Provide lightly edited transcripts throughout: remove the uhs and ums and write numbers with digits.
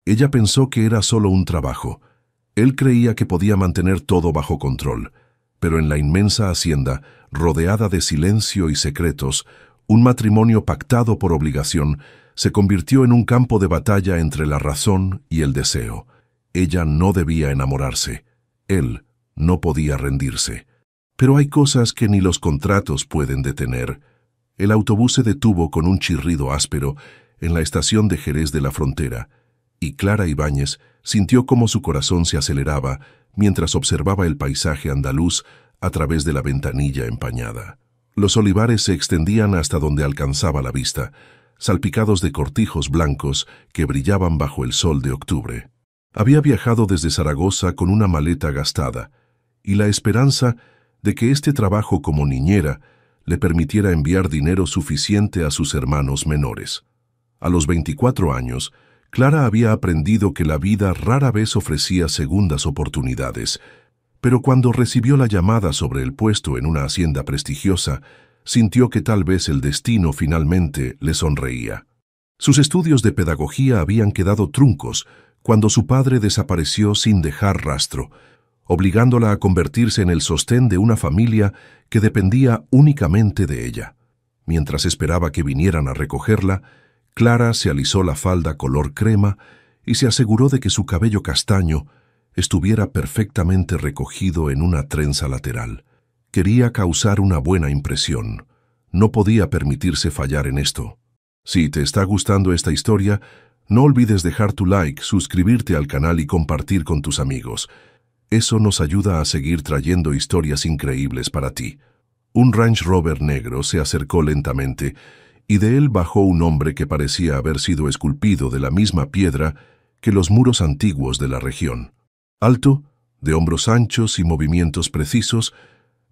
Ella pensó que era solo un trabajo. Él creía que podía mantener todo bajo control, pero en la inmensa hacienda, rodeada de silencio y secretos, un matrimonio pactado por obligación se convirtió en un campo de batalla entre la razón y el deseo. Ella no debía enamorarse. Él no podía rendirse. Pero hay cosas que ni los contratos pueden detener. El autobús se detuvo con un chirrido áspero en la estación de Jerez de la Frontera, y Clara Ibáñez sintió cómo su corazón se aceleraba mientras observaba el paisaje andaluz a través de la ventanilla empañada. Los olivares se extendían hasta donde alcanzaba la vista, salpicados de cortijos blancos que brillaban bajo el sol de octubre. Había viajado desde Zaragoza con una maleta gastada, y la esperanza de que este trabajo como niñera le permitiera enviar dinero suficiente a sus hermanos menores. A los 24 años, Clara había aprendido que la vida rara vez ofrecía segundas oportunidades, pero cuando recibió la llamada sobre el puesto en una hacienda prestigiosa, sintió que tal vez el destino finalmente le sonreía. Sus estudios de pedagogía habían quedado truncos cuando su padre desapareció sin dejar rastro, obligándola a convertirse en el sostén de una familia que dependía únicamente de ella. Mientras esperaba que vinieran a recogerla, Clara se alisó la falda color crema y se aseguró de que su cabello castaño estuviera perfectamente recogido en una trenza lateral. Quería causar una buena impresión. No podía permitirse fallar en esto. Si te está gustando esta historia, no olvides dejar tu like, suscribirte al canal y compartir con tus amigos. Eso nos ayuda a seguir trayendo historias increíbles para ti. Un Range Rover negro se acercó lentamente y de él bajó un hombre que parecía haber sido esculpido de la misma piedra que los muros antiguos de la región. Alto, de hombros anchos y movimientos precisos,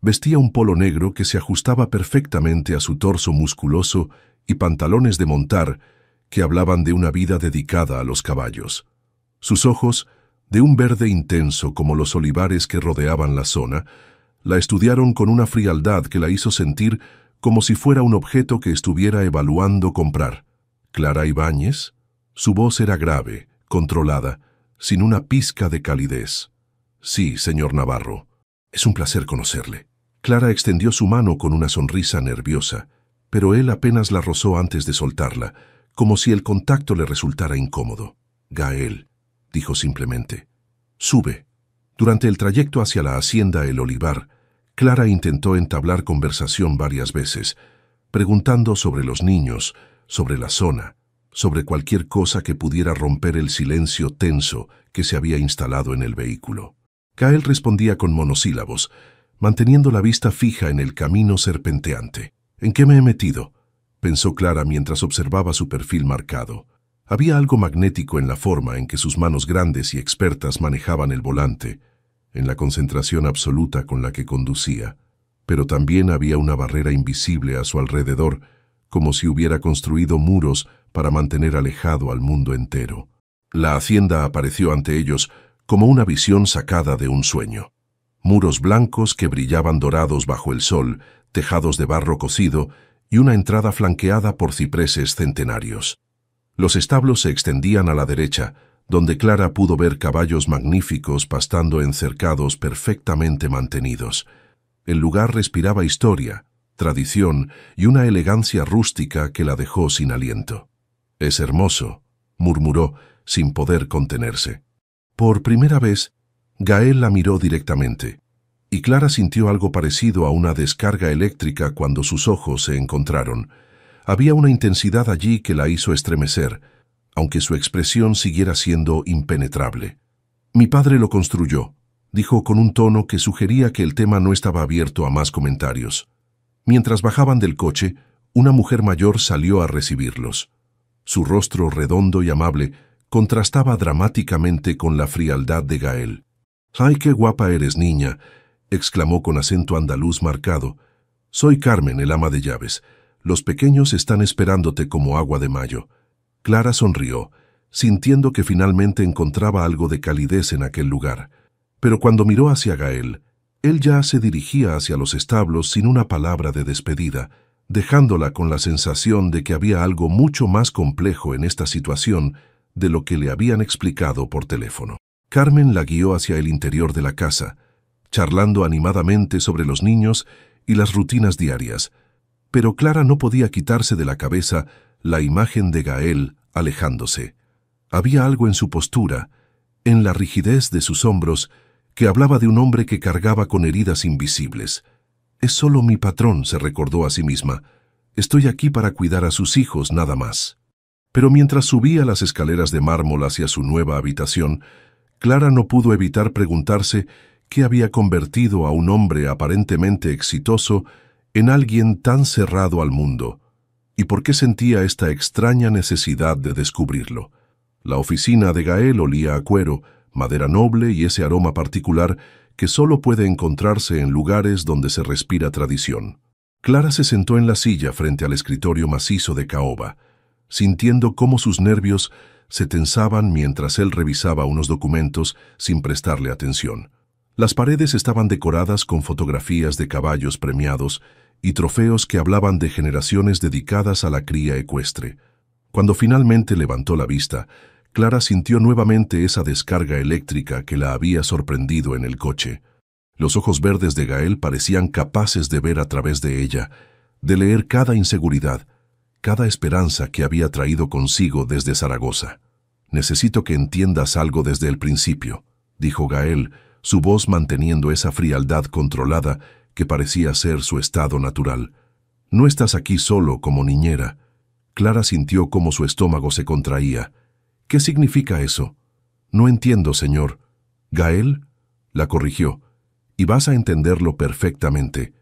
vestía un polo negro que se ajustaba perfectamente a su torso musculoso y pantalones de montar que hablaban de una vida dedicada a los caballos. Sus ojos, de un verde intenso como los olivares que rodeaban la zona, la estudiaron con una frialdad que la hizo sentir como si fuera un objeto que estuviera evaluando comprar. ¿Clara Ibáñez? Su voz era grave, controlada, sin una pizca de calidez. Sí, señor Navarro. Es un placer conocerle. Clara extendió su mano con una sonrisa nerviosa, pero él apenas la rozó antes de soltarla, como si el contacto le resultara incómodo. Gael, dijo simplemente. Sube. Durante el trayecto hacia la hacienda El Olivar, Clara intentó entablar conversación varias veces, preguntando sobre los niños, sobre la zona, sobre cualquier cosa que pudiera romper el silencio tenso que se había instalado en el vehículo. Gael respondía con monosílabos, manteniendo la vista fija en el camino serpenteante. ¿En qué me he metido?, pensó Clara mientras observaba su perfil marcado. Había algo magnético en la forma en que sus manos grandes y expertas manejaban el volante, en la concentración absoluta con la que conducía, pero también había una barrera invisible a su alrededor, como si hubiera construido muros para mantener alejado al mundo entero. La hacienda apareció ante ellos como una visión sacada de un sueño. Muros blancos que brillaban dorados bajo el sol, tejados de barro cocido y una entrada flanqueada por cipreses centenarios. Los establos se extendían a la derecha, donde Clara pudo ver caballos magníficos pastando en cercados perfectamente mantenidos. El lugar respiraba historia, tradición y una elegancia rústica que la dejó sin aliento. «Es hermoso», murmuró, sin poder contenerse. Por primera vez, Gael la miró directamente, y Clara sintió algo parecido a una descarga eléctrica cuando sus ojos se encontraron. Había una intensidad allí que la hizo estremecer, aunque su expresión siguiera siendo impenetrable. «Mi padre lo construyó», dijo con un tono que sugería que el tema no estaba abierto a más comentarios. Mientras bajaban del coche, una mujer mayor salió a recibirlos. Su rostro redondo y amable contrastaba dramáticamente con la frialdad de Gael. «¡Ay, qué guapa eres, niña!», exclamó con acento andaluz marcado. «Soy Carmen, el ama de llaves. Los pequeños están esperándote como agua de mayo». Clara sonrió, sintiendo que finalmente encontraba algo de calidez en aquel lugar. Pero cuando miró hacia Gael, él ya se dirigía hacia los establos sin una palabra de despedida, dejándola con la sensación de que había algo mucho más complejo en esta situación de lo que le habían explicado por teléfono. Carmen la guió hacia el interior de la casa, charlando animadamente sobre los niños y las rutinas diarias, pero Clara no podía quitarse de la cabeza la imagen de Gael alejándose. Había algo en su postura, en la rigidez de sus hombros, que hablaba de un hombre que cargaba con heridas invisibles. «Es solo mi patrón», se recordó a sí misma. «Estoy aquí para cuidar a sus hijos, nada más». Pero mientras subía las escaleras de mármol hacia su nueva habitación, Clara no pudo evitar preguntarse qué había convertido a un hombre aparentemente exitoso en alguien tan cerrado al mundo, y por qué sentía esta extraña necesidad de descubrirlo. La oficina de Gael olía a cuero, madera noble y ese aroma particular que solo puede encontrarse en lugares donde se respira tradición. Clara se sentó en la silla frente al escritorio macizo de caoba, sintiendo cómo sus nervios se tensaban mientras él revisaba unos documentos sin prestarle atención. Las paredes estaban decoradas con fotografías de caballos premiados y trofeos que hablaban de generaciones dedicadas a la cría ecuestre. Cuando finalmente levantó la vista, Clara sintió nuevamente esa descarga eléctrica que la había sorprendido en el coche. Los ojos verdes de Gael parecían capaces de ver a través de ella, de leer cada inseguridad, cada esperanza que había traído consigo desde Zaragoza. «Necesito que entiendas algo desde el principio», dijo Gael, su voz manteniendo esa frialdad controlada que parecía ser su estado natural. «No estás aquí solo como niñera». Clara sintió cómo su estómago se contraía. «¿Qué significa eso?» «No entiendo, señor». «¿Gael?» la corrigió. «Y vas a entenderlo perfectamente.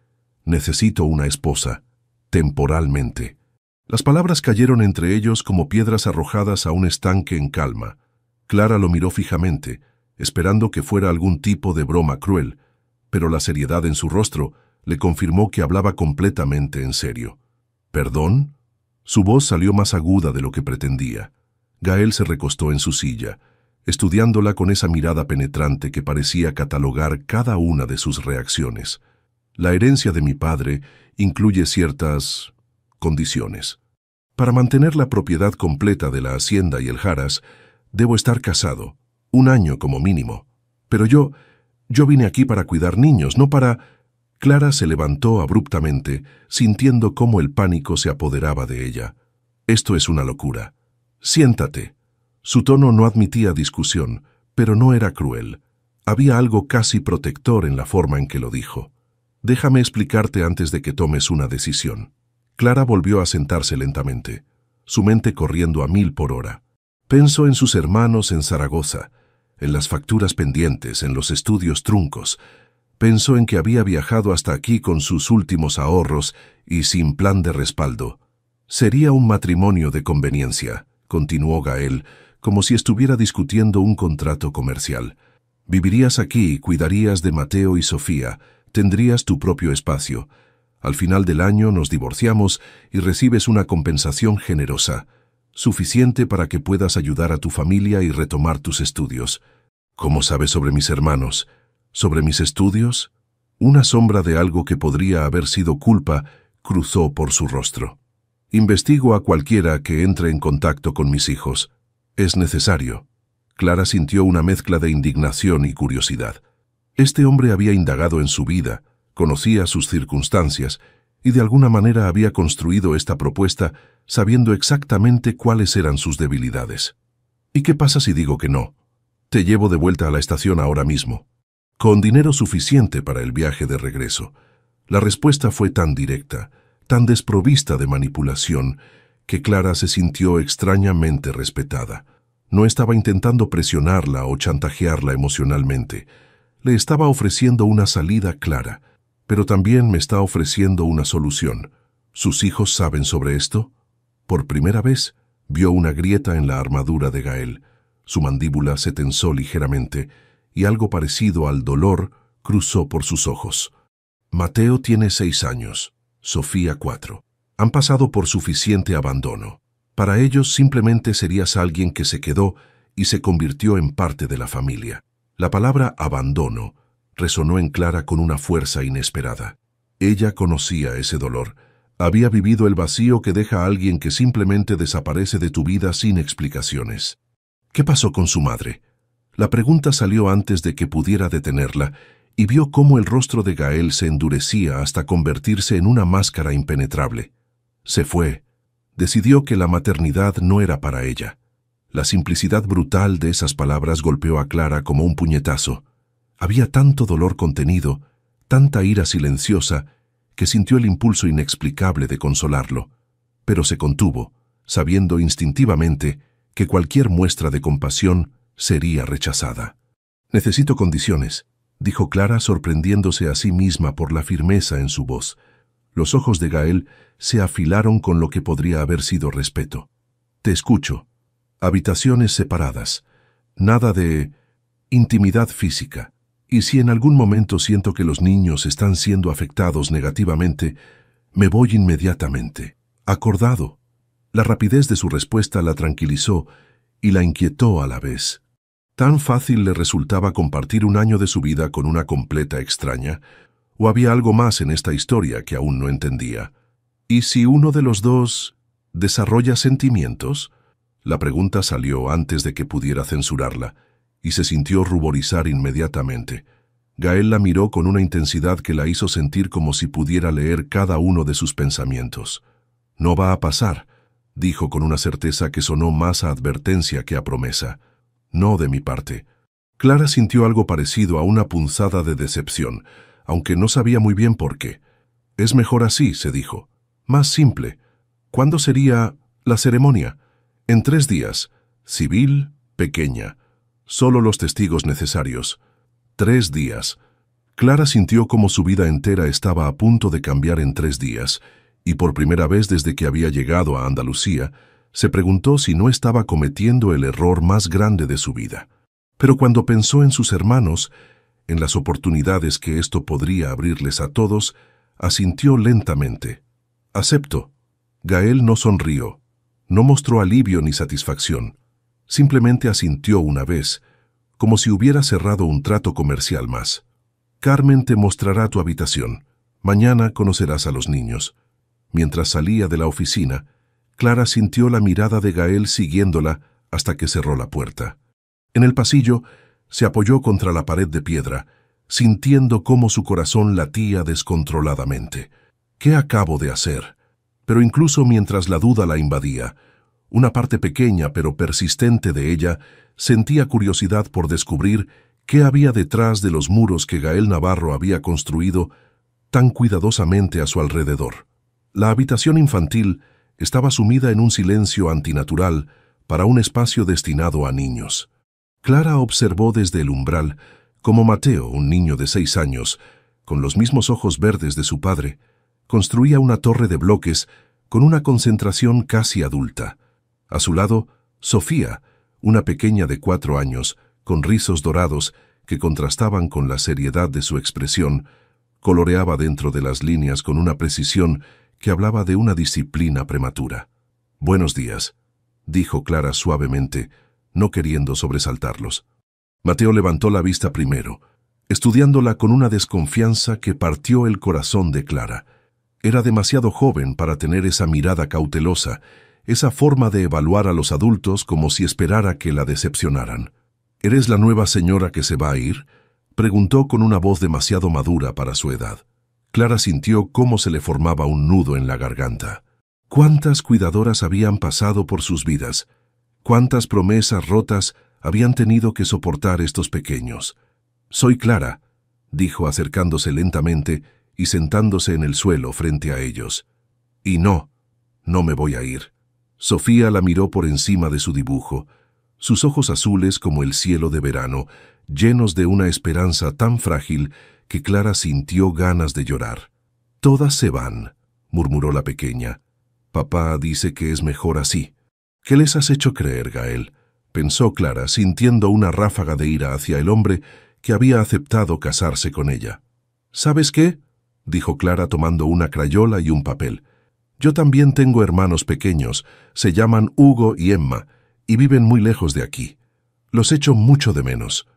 Necesito una esposa. Temporalmente». Las palabras cayeron entre ellos como piedras arrojadas a un estanque en calma. Clara lo miró fijamente, esperando que fuera algún tipo de broma cruel, pero la seriedad en su rostro le confirmó que hablaba completamente en serio. «¿Perdón?» Su voz salió más aguda de lo que pretendía. Gael se recostó en su silla, estudiándola con esa mirada penetrante que parecía catalogar cada una de sus reacciones. «La herencia de mi padre incluye ciertas condiciones. Para mantener la propiedad completa de la hacienda y el Haras, debo estar casado, 1 año como mínimo. Pero yo vine aquí para cuidar niños, no para...» Clara se levantó abruptamente, sintiendo cómo el pánico se apoderaba de ella. «Esto es una locura. Siéntate». Su tono no admitía discusión, pero no era cruel. Había algo casi protector en la forma en que lo dijo. «Déjame explicarte antes de que tomes una decisión». Clara volvió a sentarse lentamente, su mente corriendo a 1000 por hora. Pensó en sus hermanos en Zaragoza, en las facturas pendientes, en los estudios truncos. Pensó en que había viajado hasta aquí con sus últimos ahorros y sin plan de respaldo. «Sería un matrimonio de conveniencia», continuó Gael, como si estuviera discutiendo un contrato comercial. «Vivirías aquí, cuidarías de Mateo y Sofía, tendrías tu propio espacio. Al final del año nos divorciamos y recibes una compensación generosa, suficiente para que puedas ayudar a tu familia y retomar tus estudios». «¿Cómo sabes sobre mis hermanos? ¿Sobre mis estudios?» Una sombra de algo que podría haber sido culpa cruzó por su rostro. «Investigo a cualquiera que entre en contacto con mis hijos. Es necesario». Clara sintió una mezcla de indignación y curiosidad. Este hombre había indagado en su vida, conocía sus circunstancias y de alguna manera había construido esta propuesta sabiendo exactamente cuáles eran sus debilidades. «¿Y qué pasa si digo que no? Te llevo de vuelta a la estación ahora mismo, con dinero suficiente para el viaje de regreso». La respuesta fue tan directa, tan desprovista de manipulación, que Clara se sintió extrañamente respetada. No estaba intentando presionarla o chantajearla emocionalmente. Le estaba ofreciendo una salida clara, pero también me está ofreciendo una solución. ¿Sus hijos saben sobre esto? Por primera vez, vio una grieta en la armadura de Gael. Su mandíbula se tensó ligeramente y algo parecido al dolor cruzó por sus ojos. Mateo tiene 6 años, Sofía 4. Han pasado por suficiente abandono. Para ellos simplemente serías alguien que se quedó y se convirtió en parte de la familia. La palabra abandono resonó en Clara con una fuerza inesperada. Ella conocía ese dolor. Había vivido el vacío que deja a alguien que simplemente desaparece de tu vida sin explicaciones. ¿Qué pasó con su madre? La pregunta salió antes de que pudiera detenerla, y vio cómo el rostro de Gael se endurecía hasta convertirse en una máscara impenetrable. Se fue. Decidió que la maternidad no era para ella. La simplicidad brutal de esas palabras golpeó a Clara como un puñetazo. Había tanto dolor contenido, tanta ira silenciosa, que sintió el impulso inexplicable de consolarlo. Pero se contuvo, sabiendo instintivamente que cualquier muestra de compasión sería rechazada. «Necesito condiciones», dijo Clara, sorprendiéndose a sí misma por la firmeza en su voz. Los ojos de Gael se afilaron con lo que podría haber sido respeto. «Te escucho. Habitaciones separadas. Nada de intimidad física. Y si en algún momento siento que los niños están siendo afectados negativamente, me voy inmediatamente». «Acordado». La rapidez de su respuesta la tranquilizó y la inquietó a la vez. ¿Tan fácil le resultaba compartir un año de su vida con una completa extraña? ¿O había algo más en esta historia que aún no entendía? ¿Y si uno de los dos desarrolla sentimientos? La pregunta salió antes de que pudiera censurarla, y se sintió ruborizar inmediatamente. Gael la miró con una intensidad que la hizo sentir como si pudiera leer cada uno de sus pensamientos. «No va a pasar», dijo con una certeza que sonó más a advertencia que a promesa. «No de mi parte». Clara sintió algo parecido a una punzada de decepción, aunque no sabía muy bien por qué. «Es mejor así», se dijo. «Más simple. ¿Cuándo sería la ceremonia?» «En 3 días. Civil, pequeña. Solo los testigos necesarios. 3 días». Clara sintió como su vida entera estaba a punto de cambiar en 3 días, y por primera vez desde que había llegado a Andalucía, se preguntó si no estaba cometiendo el error más grande de su vida. Pero cuando pensó en sus hermanos, en las oportunidades que esto podría abrirles a todos, asintió lentamente. «Acepto». Gael no sonrió, no mostró alivio ni satisfacción. Simplemente asintió una vez, como si hubiera cerrado un trato comercial más. «Carmen te mostrará tu habitación. Mañana conocerás a los niños». Mientras salía de la oficina, Clara sintió la mirada de Gael siguiéndola hasta que cerró la puerta. En el pasillo, se apoyó contra la pared de piedra, sintiendo cómo su corazón latía descontroladamente. ¿Qué acabo de hacer? Pero incluso mientras la duda la invadía, una parte pequeña pero persistente de ella sentía curiosidad por descubrir qué había detrás de los muros que Gael Navarro había construido tan cuidadosamente a su alrededor. La habitación infantil estaba sumida en un silencio antinatural para un espacio destinado a niños. Clara observó desde el umbral cómo Mateo, un niño de 6 años, con los mismos ojos verdes de su padre, construía una torre de bloques con una concentración casi adulta. A su lado, Sofía, una pequeña de 4 años, con rizos dorados que contrastaban con la seriedad de su expresión, coloreaba dentro de las líneas con una precisión que hablaba de una disciplina prematura. «Buenos días», dijo Clara suavemente, no queriendo sobresaltarlos. Mateo levantó la vista primero, estudiándola con una desconfianza que partió el corazón de Clara. Era demasiado joven para tener esa mirada cautelosa, esa forma de evaluar a los adultos como si esperara que la decepcionaran. «¿Eres la nueva señora que se va a ir?», preguntó con una voz demasiado madura para su edad. Clara sintió cómo se le formaba un nudo en la garganta. ¿Cuántas cuidadoras habían pasado por sus vidas? ¿Cuántas promesas rotas habían tenido que soportar estos pequeños? «Soy Clara», dijo acercándose lentamente y sentándose en el suelo frente a ellos. «Y no me voy a ir». Sofía la miró por encima de su dibujo, sus ojos azules como el cielo de verano, llenos de una esperanza tan frágil que Clara sintió ganas de llorar. «Todas se van», murmuró la pequeña. «Papá dice que es mejor así». «¿Qué les has hecho creer, Gael?», pensó Clara, sintiendo una ráfaga de ira hacia el hombre que había aceptado casarse con ella. «¿Sabes qué?», dijo Clara tomando una crayola y un papel. «Yo también tengo hermanos pequeños, se llaman Hugo y Emma, y viven muy lejos de aquí. Los echo mucho de menos».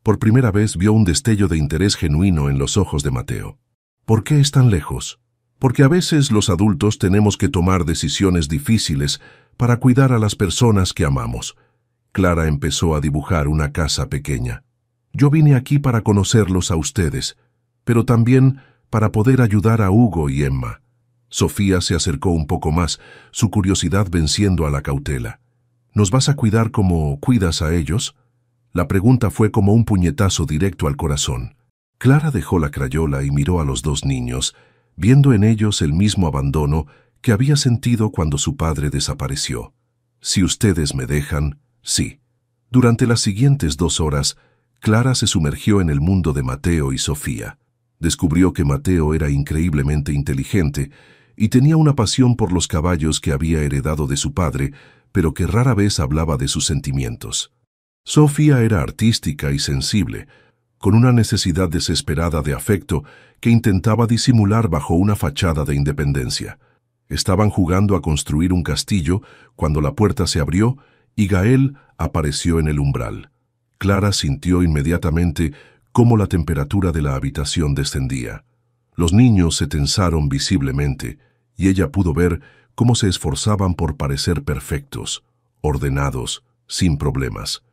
Por primera vez vio un destello de interés genuino en los ojos de Mateo. «¿Por qué están lejos?». «Porque a veces los adultos tenemos que tomar decisiones difíciles para cuidar a las personas que amamos». Clara empezó a dibujar una casa pequeña. Yo vine aquí para conocerlos a ustedes, pero también para poder ayudar a Hugo y Emma. Sofía se acercó un poco más, su curiosidad venciendo a la cautela. ¿Nos vas a cuidar como cuidas a ellos? La pregunta fue como un puñetazo directo al corazón. Clara dejó la crayola y miró a los dos niños, viendo en ellos el mismo abandono que había sentido cuando su padre desapareció. Si ustedes me dejan, sí. Durante las siguientes 2 horas, Clara se sumergió en el mundo de Mateo y Sofía. Descubrió que Mateo era increíblemente inteligente y tenía una pasión por los caballos que había heredado de su padre, pero que rara vez hablaba de sus sentimientos. Sofía era artística y sensible, con una necesidad desesperada de afecto que intentaba disimular bajo una fachada de independencia. Estaban jugando a construir un castillo cuando la puerta se abrió y Gael apareció en el umbral. Clara sintió inmediatamente cómo la temperatura de la habitación descendía. Los niños se tensaron visiblemente y ella pudo ver cómo se esforzaban por parecer perfectos, ordenados, sin problemas.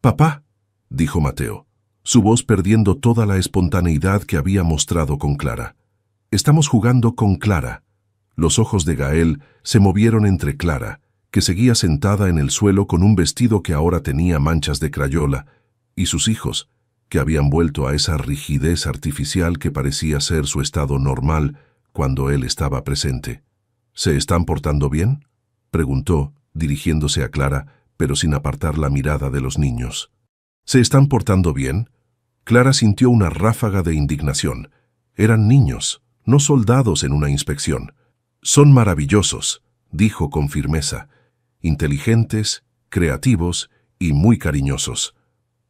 «Papá», dijo Mateo, su voz perdiendo toda la espontaneidad que había mostrado con Clara. «Estamos jugando con Clara». Los ojos de Gael se movieron entre Clara, que seguía sentada en el suelo con un vestido que ahora tenía manchas de crayola, y sus hijos, que habían vuelto a esa rigidez artificial que parecía ser su estado normal cuando él estaba presente. «¿Se están portando bien?», preguntó, dirigiéndose a Clara, pero sin apartar la mirada de los niños. «¿Se están portando bien?». Clara sintió una ráfaga de indignación. Eran niños, no soldados en una inspección. «Son maravillosos», dijo con firmeza, «inteligentes, creativos y muy cariñosos».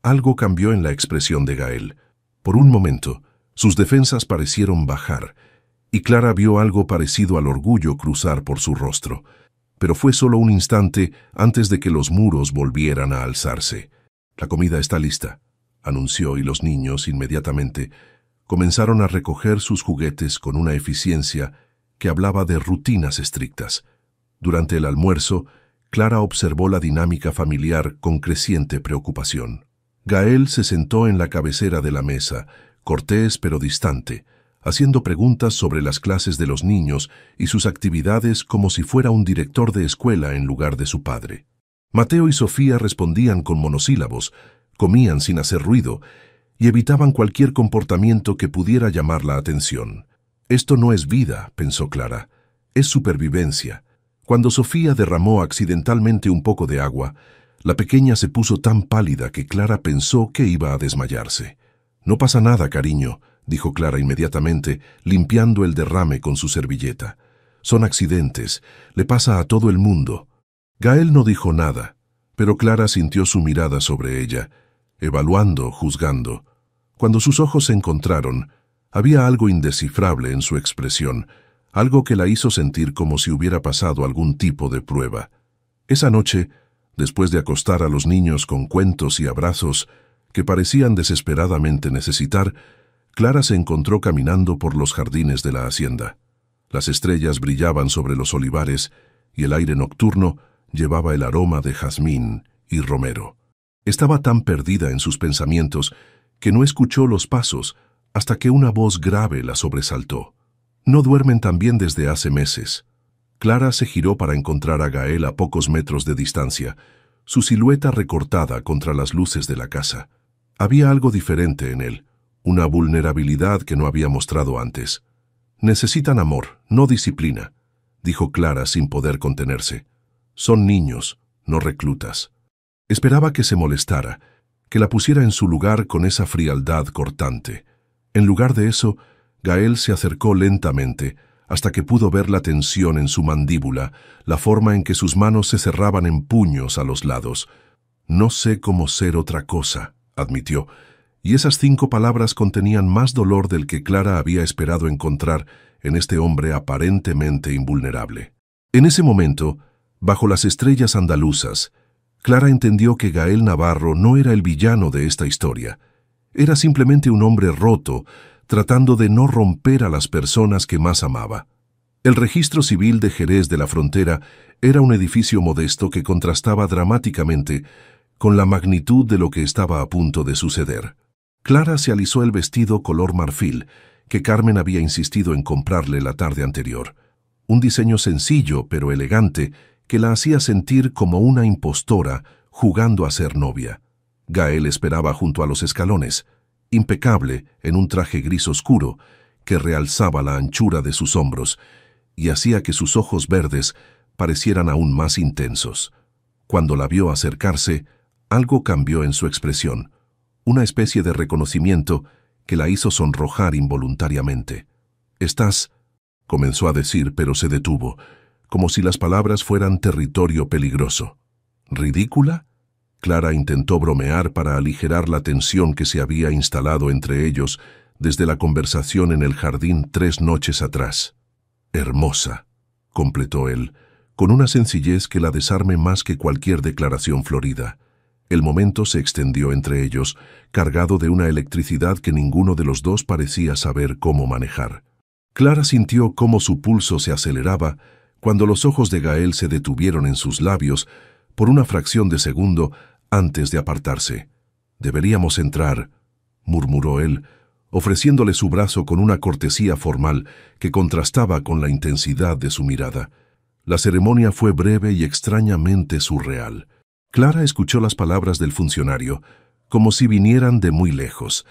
Algo cambió en la expresión de Gael. Por un momento, sus defensas parecieron bajar, y Clara vio algo parecido al orgullo cruzar por su rostro. Pero fue solo un instante antes de que los muros volvieran a alzarse. «La comida está lista», anunció, y los niños, inmediatamente, comenzaron a recoger sus juguetes con una eficiencia que hablaba de rutinas estrictas. Durante el almuerzo, Clara observó la dinámica familiar con creciente preocupación. Gael se sentó en la cabecera de la mesa, cortés pero distante, haciendo preguntas sobre las clases de los niños y sus actividades como si fuera un director de escuela en lugar de su padre. Mateo y Sofía respondían con monosílabos, comían sin hacer ruido y evitaban cualquier comportamiento que pudiera llamar la atención. «Esto no es vida», pensó Clara, «es supervivencia». Cuando Sofía derramó accidentalmente un poco de agua, la pequeña se puso tan pálida que Clara pensó que iba a desmayarse. «No pasa nada, cariño», dijo Clara inmediatamente, limpiando el derrame con su servilleta. «Son accidentes, le pasa a todo el mundo». Gael no dijo nada, pero Clara sintió su mirada sobre ella, evaluando, juzgando. Cuando sus ojos se encontraron, había algo indescifrable en su expresión, algo que la hizo sentir como si hubiera pasado algún tipo de prueba. Esa noche, después de acostar a los niños con cuentos y abrazos que parecían desesperadamente necesitar, Clara se encontró caminando por los jardines de la hacienda. Las estrellas brillaban sobre los olivares y el aire nocturno llevaba el aroma de jazmín y romero. Estaba tan perdida en sus pensamientos que no escuchó los pasos hasta que una voz grave la sobresaltó. «No duermen tan bien desde hace meses». Clara se giró para encontrar a Gael a pocos metros de distancia, su silueta recortada contra las luces de la casa. Había algo diferente en él, una vulnerabilidad que no había mostrado antes. «Necesitan amor, no disciplina», dijo Clara sin poder contenerse. «Son niños, no reclutas». Esperaba que se molestara, que la pusiera en su lugar con esa frialdad cortante. En lugar de eso, Gael se acercó lentamente, hasta que pudo ver la tensión en su mandíbula, la forma en que sus manos se cerraban en puños a los lados. «No sé cómo ser otra cosa», admitió, y esas 5 palabras contenían más dolor del que Clara había esperado encontrar en este hombre aparentemente invulnerable. En ese momento, bajo las estrellas andaluzas, Clara entendió que Gael Navarro no era el villano de esta historia. Era simplemente un hombre roto, tratando de no romper a las personas que más amaba. El registro civil de Jerez de la Frontera era un edificio modesto que contrastaba dramáticamente con la magnitud de lo que estaba a punto de suceder. Clara se alisó el vestido color marfil que Carmen había insistido en comprarle la tarde anterior. Un diseño sencillo pero elegante que la hacía sentir como una impostora jugando a ser novia. Gael esperaba junto a los escalones, impecable en un traje gris oscuro que realzaba la anchura de sus hombros y hacía que sus ojos verdes parecieran aún más intensos. Cuando la vio acercarse, algo cambió en su expresión, una especie de reconocimiento que la hizo sonrojar involuntariamente. «Estás», comenzó a decir, pero se detuvo, como si las palabras fueran territorio peligroso. «¿Ridícula?». Clara intentó bromear para aligerar la tensión que se había instalado entre ellos desde la conversación en el jardín 3 noches atrás. «Hermosa», completó él, con una sencillez que la desarme más que cualquier declaración florida. El momento se extendió entre ellos, cargado de una electricidad que ninguno de los dos parecía saber cómo manejar. Clara sintió cómo su pulso se aceleraba cuando los ojos de Gael se detuvieron en sus labios por una fracción de segundo antes de apartarse. «Deberíamos entrar», murmuró él, ofreciéndole su brazo con una cortesía formal que contrastaba con la intensidad de su mirada. La ceremonia fue breve y extrañamente surreal. Clara escuchó las palabras del funcionario, como si vinieran de muy lejos,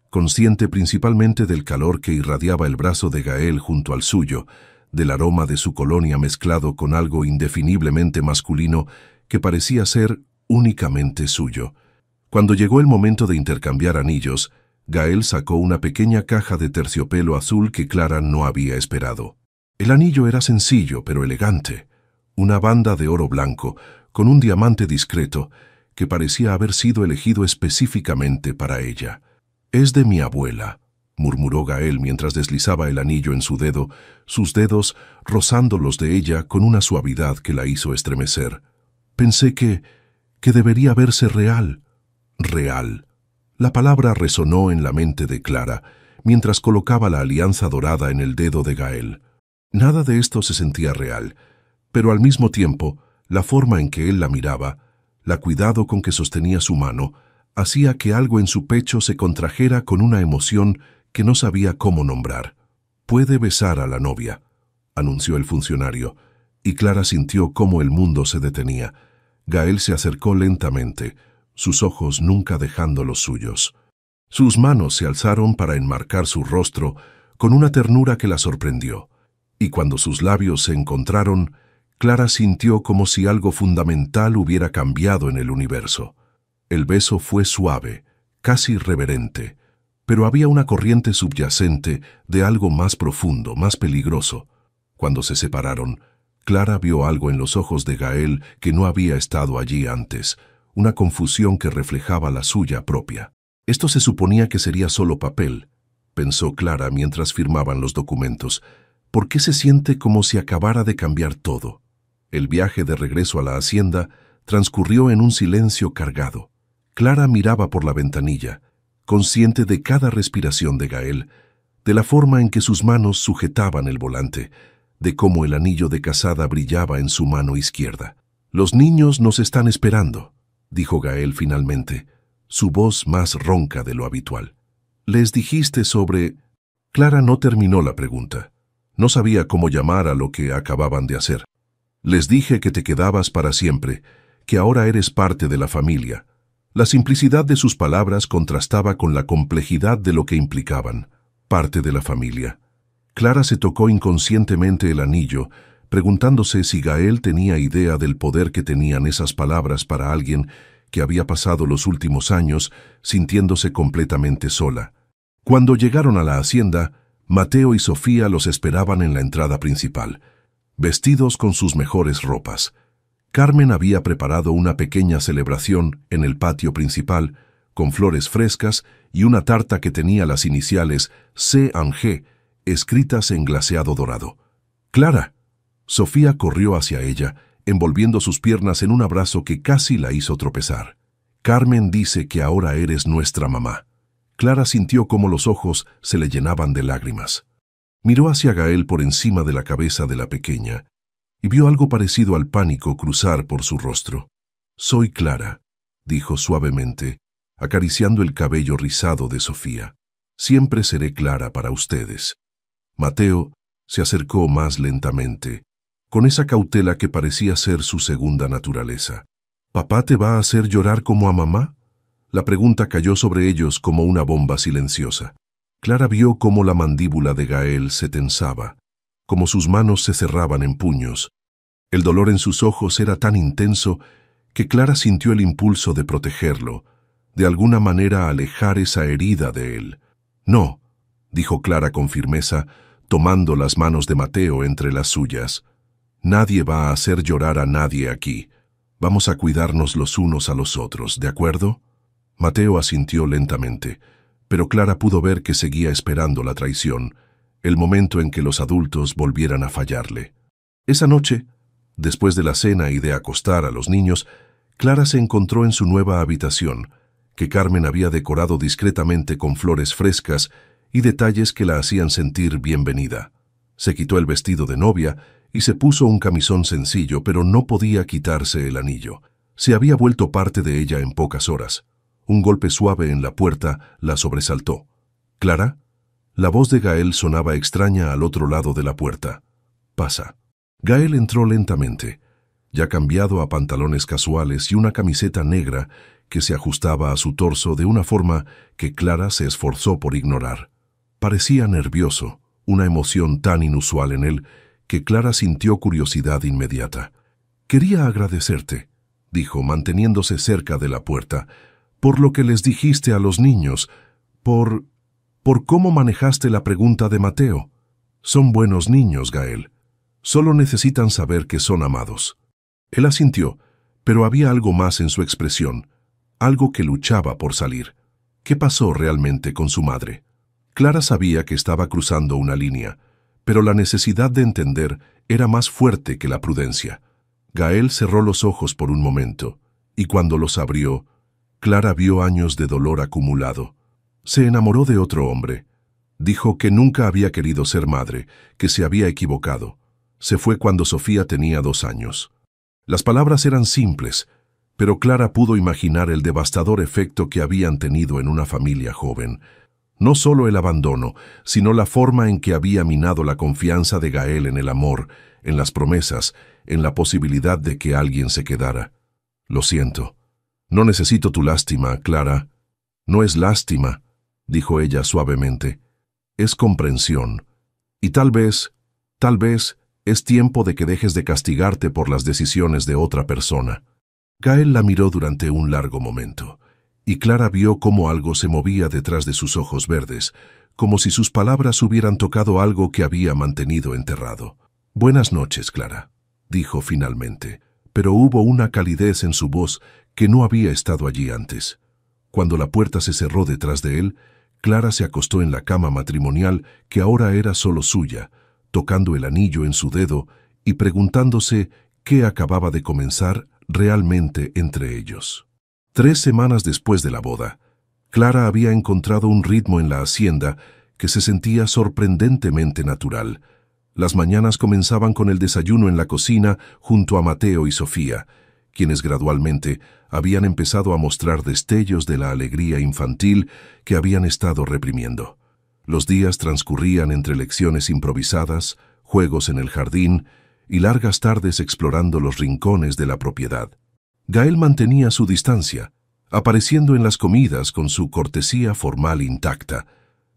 consciente principalmente del calor que irradiaba el brazo de Gael junto al suyo, del aroma de su colonia mezclado con algo indefiniblemente masculino que parecía ser únicamente suyo. Cuando llegó el momento de intercambiar anillos, Gael sacó una pequeña caja de terciopelo azul que Clara no había esperado. El anillo era sencillo pero elegante, una banda de oro blanco, con un diamante discreto que parecía haber sido elegido específicamente para ella. «Es de mi abuela», murmuró Gael mientras deslizaba el anillo en su dedo, sus dedos rozando los de ella con una suavidad que la hizo estremecer. «Pensé que debería verse real». «Real». La palabra resonó en la mente de Clara mientras colocaba la alianza dorada en el dedo de Gael. Nada de esto se sentía real, pero al mismo tiempo, la forma en que él la miraba, la cuidado con que sostenía su mano, hacía que algo en su pecho se contrajera con una emoción que no sabía cómo nombrar. «Puede besar a la novia», anunció el funcionario, y Clara sintió cómo el mundo se detenía. Gael se acercó lentamente, sus ojos nunca dejando los suyos. Sus manos se alzaron para enmarcar su rostro con una ternura que la sorprendió, y cuando sus labios se encontraron, Clara sintió como si algo fundamental hubiera cambiado en el universo. El beso fue suave, casi reverente, pero había una corriente subyacente de algo más profundo, más peligroso. Cuando se separaron, Clara vio algo en los ojos de Gael que no había estado allí antes, una confusión que reflejaba la suya propia. Esto se suponía que sería solo papel, pensó Clara mientras firmaban los documentos. ¿Por qué se siente como si acabara de cambiar todo? El viaje de regreso a la hacienda transcurrió en un silencio cargado. Clara miraba por la ventanilla, consciente de cada respiración de Gael, de la forma en que sus manos sujetaban el volante, de cómo el anillo de casada brillaba en su mano izquierda. «Los niños nos están esperando», dijo Gael finalmente, su voz más ronca de lo habitual. «¿Les dijiste sobre...?» Clara no terminó la pregunta. No sabía cómo llamar a lo que acababan de hacer. «Les dije que te quedabas para siempre, que ahora eres parte de la familia». La simplicidad de sus palabras contrastaba con la complejidad de lo que implicaban. Parte de la familia. Clara se tocó inconscientemente el anillo, preguntándose si Gael tenía idea del poder que tenían esas palabras para alguien que había pasado los últimos años sintiéndose completamente sola. Cuando llegaron a la hacienda, Mateo y Sofía los esperaban en la entrada principal, vestidos con sus mejores ropas. Carmen había preparado una pequeña celebración en el patio principal, con flores frescas y una tarta que tenía las iniciales C&G, escritas en glaseado dorado. «Clara». Sofía corrió hacia ella, envolviendo sus piernas en un abrazo que casi la hizo tropezar. «Carmen dice que ahora eres nuestra mamá». Clara sintió cómo los ojos se le llenaban de lágrimas. Miró hacia Gael por encima de la cabeza de la pequeña y vio algo parecido al pánico cruzar por su rostro. «Soy Clara», dijo suavemente, acariciando el cabello rizado de Sofía. Siempre seré Clara para ustedes. Mateo se acercó más lentamente, con esa cautela que parecía ser su segunda naturaleza. ¿Papá te va a hacer llorar como a mamá? La pregunta cayó sobre ellos como una bomba silenciosa. Clara vio cómo la mandíbula de Gael se tensaba, cómo sus manos se cerraban en puños. El dolor en sus ojos era tan intenso que Clara sintió el impulso de protegerlo, de alguna manera alejar esa herida de él. «No», dijo Clara con firmeza, tomando las manos de Mateo entre las suyas. «Nadie va a hacer llorar a nadie aquí. Vamos a cuidarnos los unos a los otros, ¿de acuerdo?» Mateo asintió lentamente, pero Clara pudo ver que seguía esperando la traición, el momento en que los adultos volvieran a fallarle. Esa noche, después de la cena y de acostar a los niños, Clara se encontró en su nueva habitación, que Carmen había decorado discretamente con flores frescas y detalles que la hacían sentir bienvenida. Se quitó el vestido de novia y se puso un camisón sencillo, pero no podía quitarse el anillo. Se había vuelto parte de ella en pocas horas. Un golpe suave en la puerta la sobresaltó. «¿Clara?» La voz de Gael sonaba extraña al otro lado de la puerta. «Pasa». Gael entró lentamente, ya cambiado a pantalones casuales y una camiseta negra que se ajustaba a su torso de una forma que Clara se esforzó por ignorar. Parecía nervioso, una emoción tan inusual en él que Clara sintió curiosidad inmediata. «Quería agradecerte», dijo, manteniéndose cerca de la puerta, «por lo que les dijiste a los niños, por cómo manejaste la pregunta de Mateo. Son buenos niños, Gael. Solo necesitan saber que son amados». Él asintió, pero había algo más en su expresión, algo que luchaba por salir. ¿Qué pasó realmente con su madre? Clara sabía que estaba cruzando una línea, pero la necesidad de entender era más fuerte que la prudencia. Gael cerró los ojos por un momento, y cuando los abrió, Clara vio años de dolor acumulado. Se enamoró de otro hombre. Dijo que nunca había querido ser madre, que se había equivocado. Se fue cuando Sofía tenía 2 años. Las palabras eran simples, pero Clara pudo imaginar el devastador efecto que habían tenido en una familia joven. No solo el abandono, sino la forma en que había minado la confianza de Gael en el amor, en las promesas, en la posibilidad de que alguien se quedara. «Lo siento. No necesito tu lástima, Clara». «No es lástima», dijo ella suavemente. «Es comprensión. Y tal vez, es tiempo de que dejes de castigarte por las decisiones de otra persona». Gael la miró durante un largo momento, y Clara vio cómo algo se movía detrás de sus ojos verdes, como si sus palabras hubieran tocado algo que había mantenido enterrado. «Buenas noches, Clara», dijo finalmente, pero hubo una calidez en su voz que no había estado allí antes. Cuando la puerta se cerró detrás de él, Clara se acostó en la cama matrimonial que ahora era solo suya, tocando el anillo en su dedo y preguntándose qué acababa de comenzar realmente entre ellos. 3 semanas después de la boda, Clara había encontrado un ritmo en la hacienda que se sentía sorprendentemente natural. Las mañanas comenzaban con el desayuno en la cocina junto a Mateo y Sofía, quienes gradualmente habían empezado a mostrar destellos de la alegría infantil que habían estado reprimiendo. Los días transcurrían entre lecciones improvisadas, juegos en el jardín y largas tardes explorando los rincones de la propiedad. Gael mantenía su distancia, apareciendo en las comidas con su cortesía formal intacta,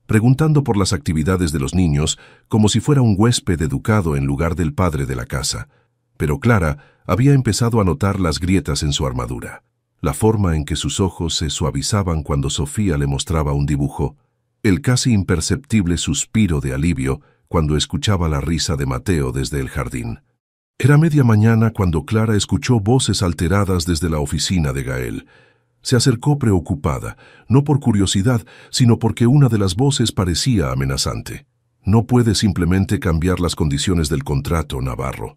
preguntando por las actividades de los niños como si fuera un huésped educado en lugar del padre de la casa. Pero Clara había empezado a notar las grietas en su armadura, la forma en que sus ojos se suavizaban cuando Sofía le mostraba un dibujo, el casi imperceptible suspiro de alivio cuando escuchaba la risa de Mateo desde el jardín. Era media mañana cuando Clara escuchó voces alteradas desde la oficina de Gael. Se acercó preocupada, no por curiosidad, sino porque una de las voces parecía amenazante. «No puede simplemente cambiar las condiciones del contrato, Navarro.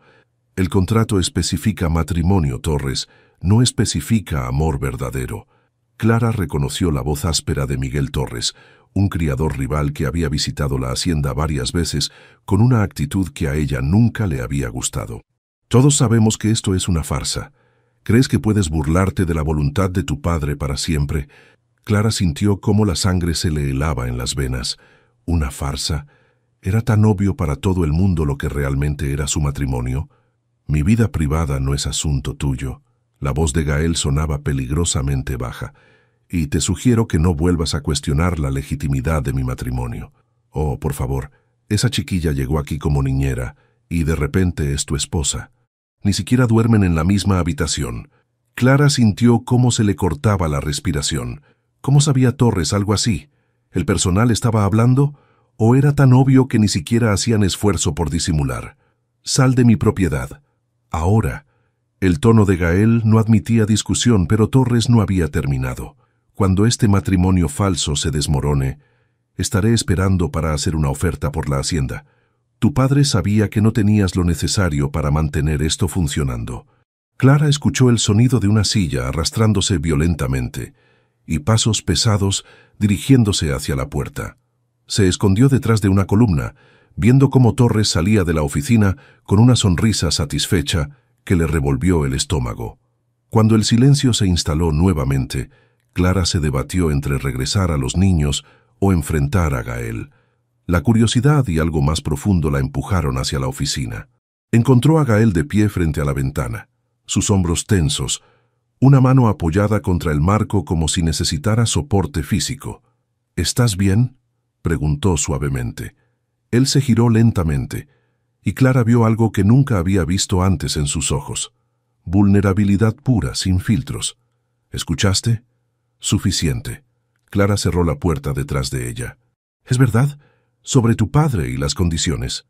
El contrato especifica matrimonio, Torres, no especifica amor verdadero». Clara reconoció la voz áspera de Miguel Torres, un criador rival que había visitado la hacienda varias veces con una actitud que a ella nunca le había gustado. «Todos sabemos que esto es una farsa, ¿Crees que puedes burlarte de la voluntad de tu padre para siempre? Clara sintió cómo la sangre se le helaba en las venas. ¿Una farsa? ¿Era tan obvio para todo el mundo lo que realmente era su matrimonio? Mi vida privada no es asunto tuyo. La voz de Gael sonaba peligrosamente baja. Y te sugiero que no vuelvas a cuestionar la legitimidad de mi matrimonio. Oh, por favor, esa chiquilla llegó aquí como niñera y de repente es tu esposa. Ni siquiera duermen en la misma habitación. Clara sintió cómo se le cortaba la respiración. ¿Cómo sabía Torres algo así? ¿El personal estaba hablando? ¿O era tan obvio que ni siquiera hacían esfuerzo por disimular? Sal de mi propiedad. Ahora. El tono de Gael no admitía discusión, pero Torres no había terminado. Cuando este matrimonio falso se desmorone, estaré esperando para hacer una oferta por la hacienda. Tu padre sabía que no tenías lo necesario para mantener esto funcionando. Clara escuchó el sonido de una silla arrastrándose violentamente y pasos pesados dirigiéndose hacia la puerta. Se escondió detrás de una columna, viendo cómo Torres salía de la oficina con una sonrisa satisfecha que le revolvió el estómago. Cuando el silencio se instaló nuevamente, Clara se debatió entre regresar a los niños o enfrentar a Gael. La curiosidad y algo más profundo la empujaron hacia la oficina. Encontró a Gael de pie frente a la ventana, sus hombros tensos, una mano apoyada contra el marco como si necesitara soporte físico. ¿Estás bien?, preguntó suavemente. Él se giró lentamente, y Clara vio algo que nunca había visto antes en sus ojos. Vulnerabilidad pura, sin filtros. ¿Escuchaste? Suficiente. Clara cerró la puerta detrás de ella. ¿Es verdad? Sobre tu padre y las condiciones.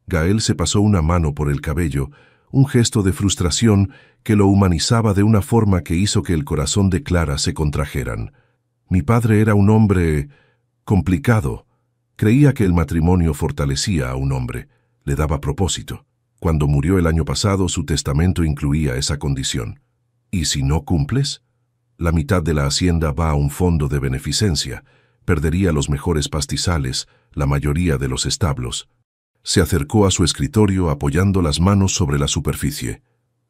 Gael se pasó una mano por el cabello, un gesto de frustración que lo humanizaba de una forma que hizo que el corazón de Clara se contrajeran. Mi padre era un hombre complicado. Creía que el matrimonio fortalecía a un hombre, le daba propósito. Cuando murió el año pasado, su testamento incluía esa condición. ¿Y si no cumples? La mitad de la hacienda va a un fondo de beneficencia. Perdería los mejores pastizales, la mayoría de los establos. Se acercó a su escritorio apoyando las manos sobre la superficie.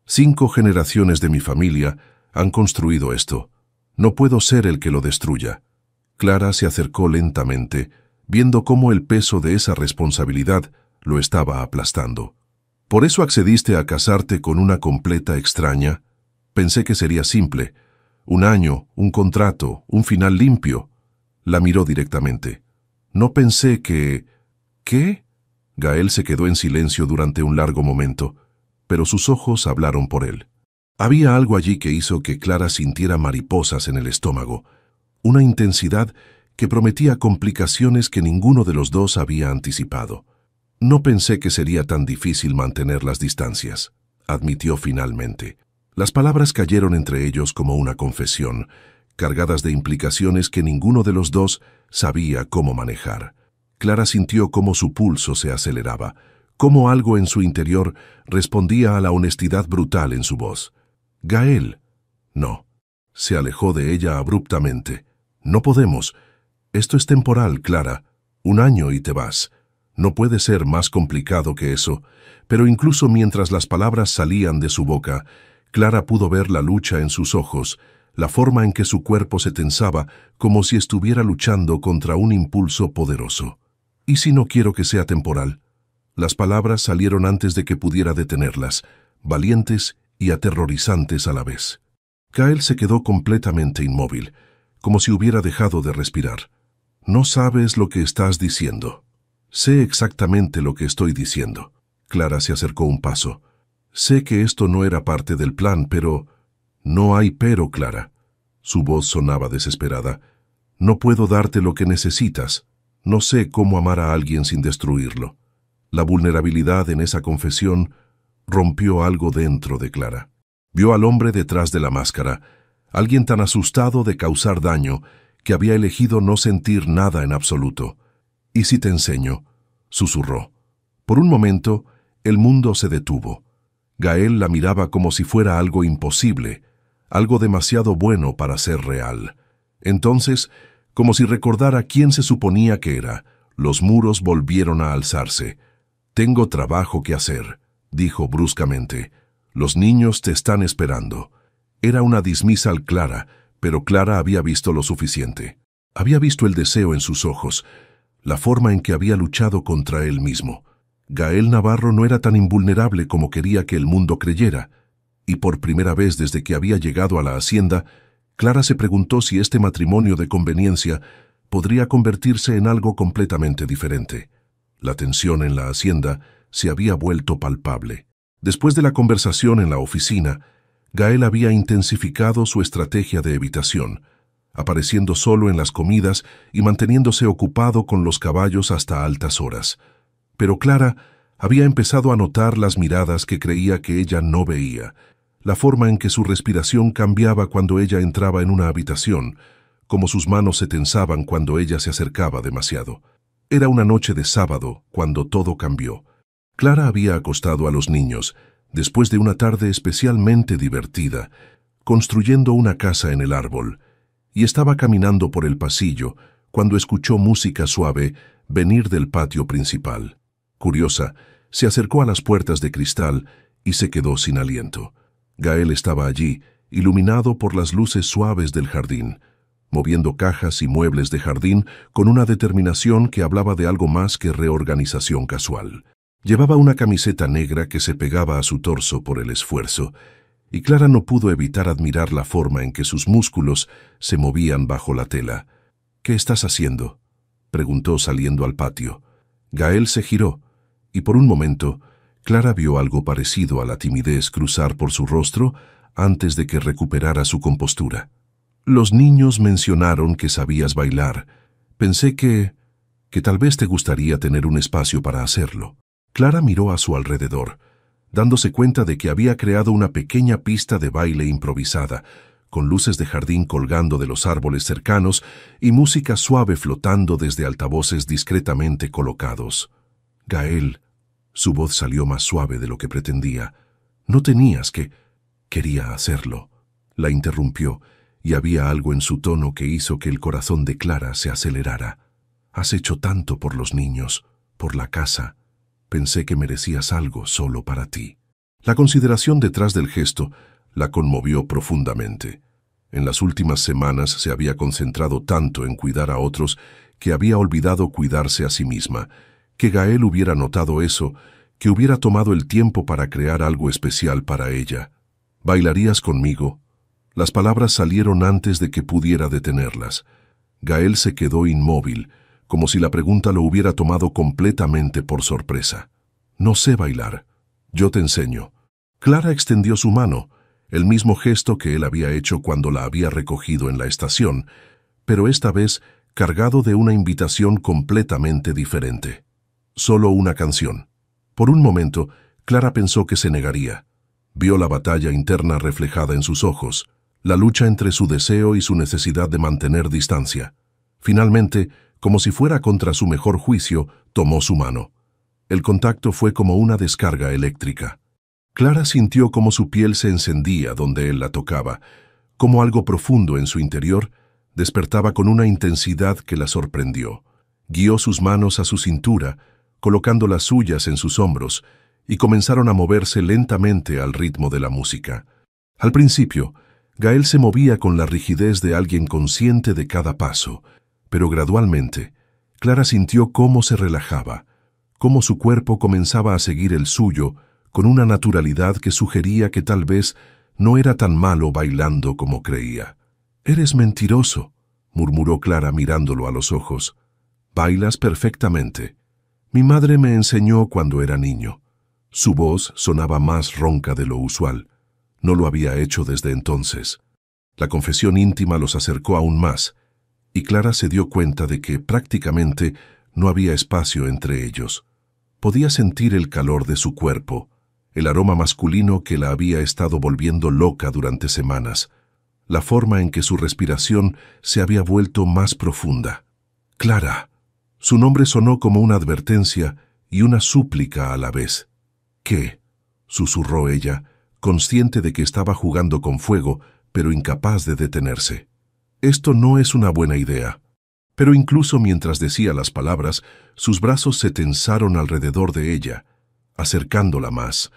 5 generaciones de mi familia han construido esto. No puedo ser el que lo destruya. Clara se acercó lentamente, viendo cómo el peso de esa responsabilidad lo estaba aplastando. ¿Por eso accediste a casarte con una completa extraña? Pensé que sería simple. 1 año, un contrato, un final limpio. La miró directamente. No pensé que... ¿Qué? Gael se quedó en silencio durante un largo momento, pero sus ojos hablaron por él. Había algo allí que hizo que Clara sintiera mariposas en el estómago, una intensidad que prometía complicaciones que ninguno de los dos había anticipado. No pensé que sería tan difícil mantener las distancias, admitió finalmente. Las palabras cayeron entre ellos como una confesión, cargadas de implicaciones que ninguno de los dos sabía cómo manejar. Clara sintió cómo su pulso se aceleraba, cómo algo en su interior respondía a la honestidad brutal en su voz. «Gael». «No». Se alejó de ella abruptamente. «No podemos. Esto es temporal, Clara. 1 año y te vas. No puede ser más complicado que eso». Pero incluso mientras las palabras salían de su boca, Clara pudo ver la lucha en sus ojos, la forma en que su cuerpo se tensaba como si estuviera luchando contra un impulso poderoso. ¿Y si no quiero que sea temporal? Las palabras salieron antes de que pudiera detenerlas, valientes y aterrorizantes a la vez. Gael se quedó completamente inmóvil, como si hubiera dejado de respirar. «No sabes lo que estás diciendo». «Sé exactamente lo que estoy diciendo». Clara se acercó un paso. «Sé que esto no era parte del plan, pero...» «No hay pero, Clara». Su voz sonaba desesperada. «No puedo darte lo que necesitas. No sé cómo amar a alguien sin destruirlo». La vulnerabilidad en esa confesión rompió algo dentro de Clara. Vio al hombre detrás de la máscara, alguien tan asustado de causar daño que había elegido no sentir nada en absoluto. «¿Y si te enseño?», susurró. Por un momento, el mundo se detuvo. Gael la miraba como si fuera algo imposible, algo demasiado bueno para ser real. Entonces, como si recordara quién se suponía que era, los muros volvieron a alzarse. «Tengo trabajo que hacer», dijo bruscamente. «Los niños te están esperando». Era una dismissal clara, pero Clara había visto lo suficiente. Había visto el deseo en sus ojos, la forma en que había luchado contra él mismo. Gael Navarro no era tan invulnerable como quería que el mundo creyera, y por primera vez desde que había llegado a la hacienda, Clara se preguntó si este matrimonio de conveniencia podría convertirse en algo completamente diferente. La tensión en la hacienda se había vuelto palpable. Después de la conversación en la oficina, Gael había intensificado su estrategia de evitación, apareciendo solo en las comidas y manteniéndose ocupado con los caballos hasta altas horas. Pero Clara había empezado a notar las miradas que creía que ella no veía, la forma en que su respiración cambiaba cuando ella entraba en una habitación, como sus manos se tensaban cuando ella se acercaba demasiado. Era una noche de sábado cuando todo cambió. Clara había acostado a los niños, después de una tarde especialmente divertida, construyendo una casa en el árbol, y estaba caminando por el pasillo cuando escuchó música suave venir del patio principal. Curiosa, se acercó a las puertas de cristal y se quedó sin aliento. Gael estaba allí, iluminado por las luces suaves del jardín, moviendo cajas y muebles de jardín con una determinación que hablaba de algo más que reorganización casual. Llevaba una camiseta negra que se pegaba a su torso por el esfuerzo, y Clara no pudo evitar admirar la forma en que sus músculos se movían bajo la tela. «¿Qué estás haciendo?», preguntó saliendo al patio. Gael se giró, y por un momento, Clara vio algo parecido a la timidez cruzar por su rostro antes de que recuperara su compostura. «Los niños mencionaron que sabías bailar. Pensé que tal vez te gustaría tener un espacio para hacerlo». Clara miró a su alrededor, dándose cuenta de que había creado una pequeña pista de baile improvisada, con luces de jardín colgando de los árboles cercanos y música suave flotando desde altavoces discretamente colocados. «Gael», su voz salió más suave de lo que pretendía. «No tenías que...». «Quería hacerlo», la interrumpió, y había algo en su tono que hizo que el corazón de Clara se acelerara. «Has hecho tanto por los niños, por la casa. Pensé que merecías algo solo para ti». La consideración detrás del gesto la conmovió profundamente. En las últimas semanas se había concentrado tanto en cuidar a otros que había olvidado cuidarse a sí misma. Que Gael hubiera notado eso, que hubiera tomado el tiempo para crear algo especial para ella. «¿Bailarías conmigo?». Las palabras salieron antes de que pudiera detenerlas. Gael se quedó inmóvil, como si la pregunta lo hubiera tomado completamente por sorpresa. «No sé bailar. Yo te enseño». Clara extendió su mano, el mismo gesto que él había hecho cuando la había recogido en la estación, pero esta vez cargado de una invitación completamente diferente. Solo una canción. Por un momento, Clara pensó que se negaría. Vio la batalla interna reflejada en sus ojos, la lucha entre su deseo y su necesidad de mantener distancia. Finalmente, como si fuera contra su mejor juicio, tomó su mano. El contacto fue como una descarga eléctrica. Clara sintió cómo su piel se encendía donde él la tocaba, como algo profundo en su interior despertaba con una intensidad que la sorprendió. Guió sus manos a su cintura, colocando las suyas en sus hombros, y comenzaron a moverse lentamente al ritmo de la música. Al principio, Gael se movía con la rigidez de alguien consciente de cada paso, pero gradualmente, Clara sintió cómo se relajaba, cómo su cuerpo comenzaba a seguir el suyo con una naturalidad que sugería que tal vez no era tan malo bailando como creía. «Eres mentiroso», murmuró Clara mirándolo a los ojos. «Bailas perfectamente. Mi madre me enseñó cuando era niño». Su voz sonaba más ronca de lo usual. No lo había hecho desde entonces. La confesión íntima los acercó aún más, y Clara se dio cuenta de que prácticamente no había espacio entre ellos. Podía sentir el calor de su cuerpo, el aroma masculino que la había estado volviendo loca durante semanas, la forma en que su respiración se había vuelto más profunda. «Clara». Su nombre sonó como una advertencia y una súplica a la vez. «¿Qué?», susurró ella, consciente de que estaba jugando con fuego, pero incapaz de detenerse. «Esto no es una buena idea». Pero incluso mientras decía las palabras, sus brazos se tensaron alrededor de ella, acercándola más.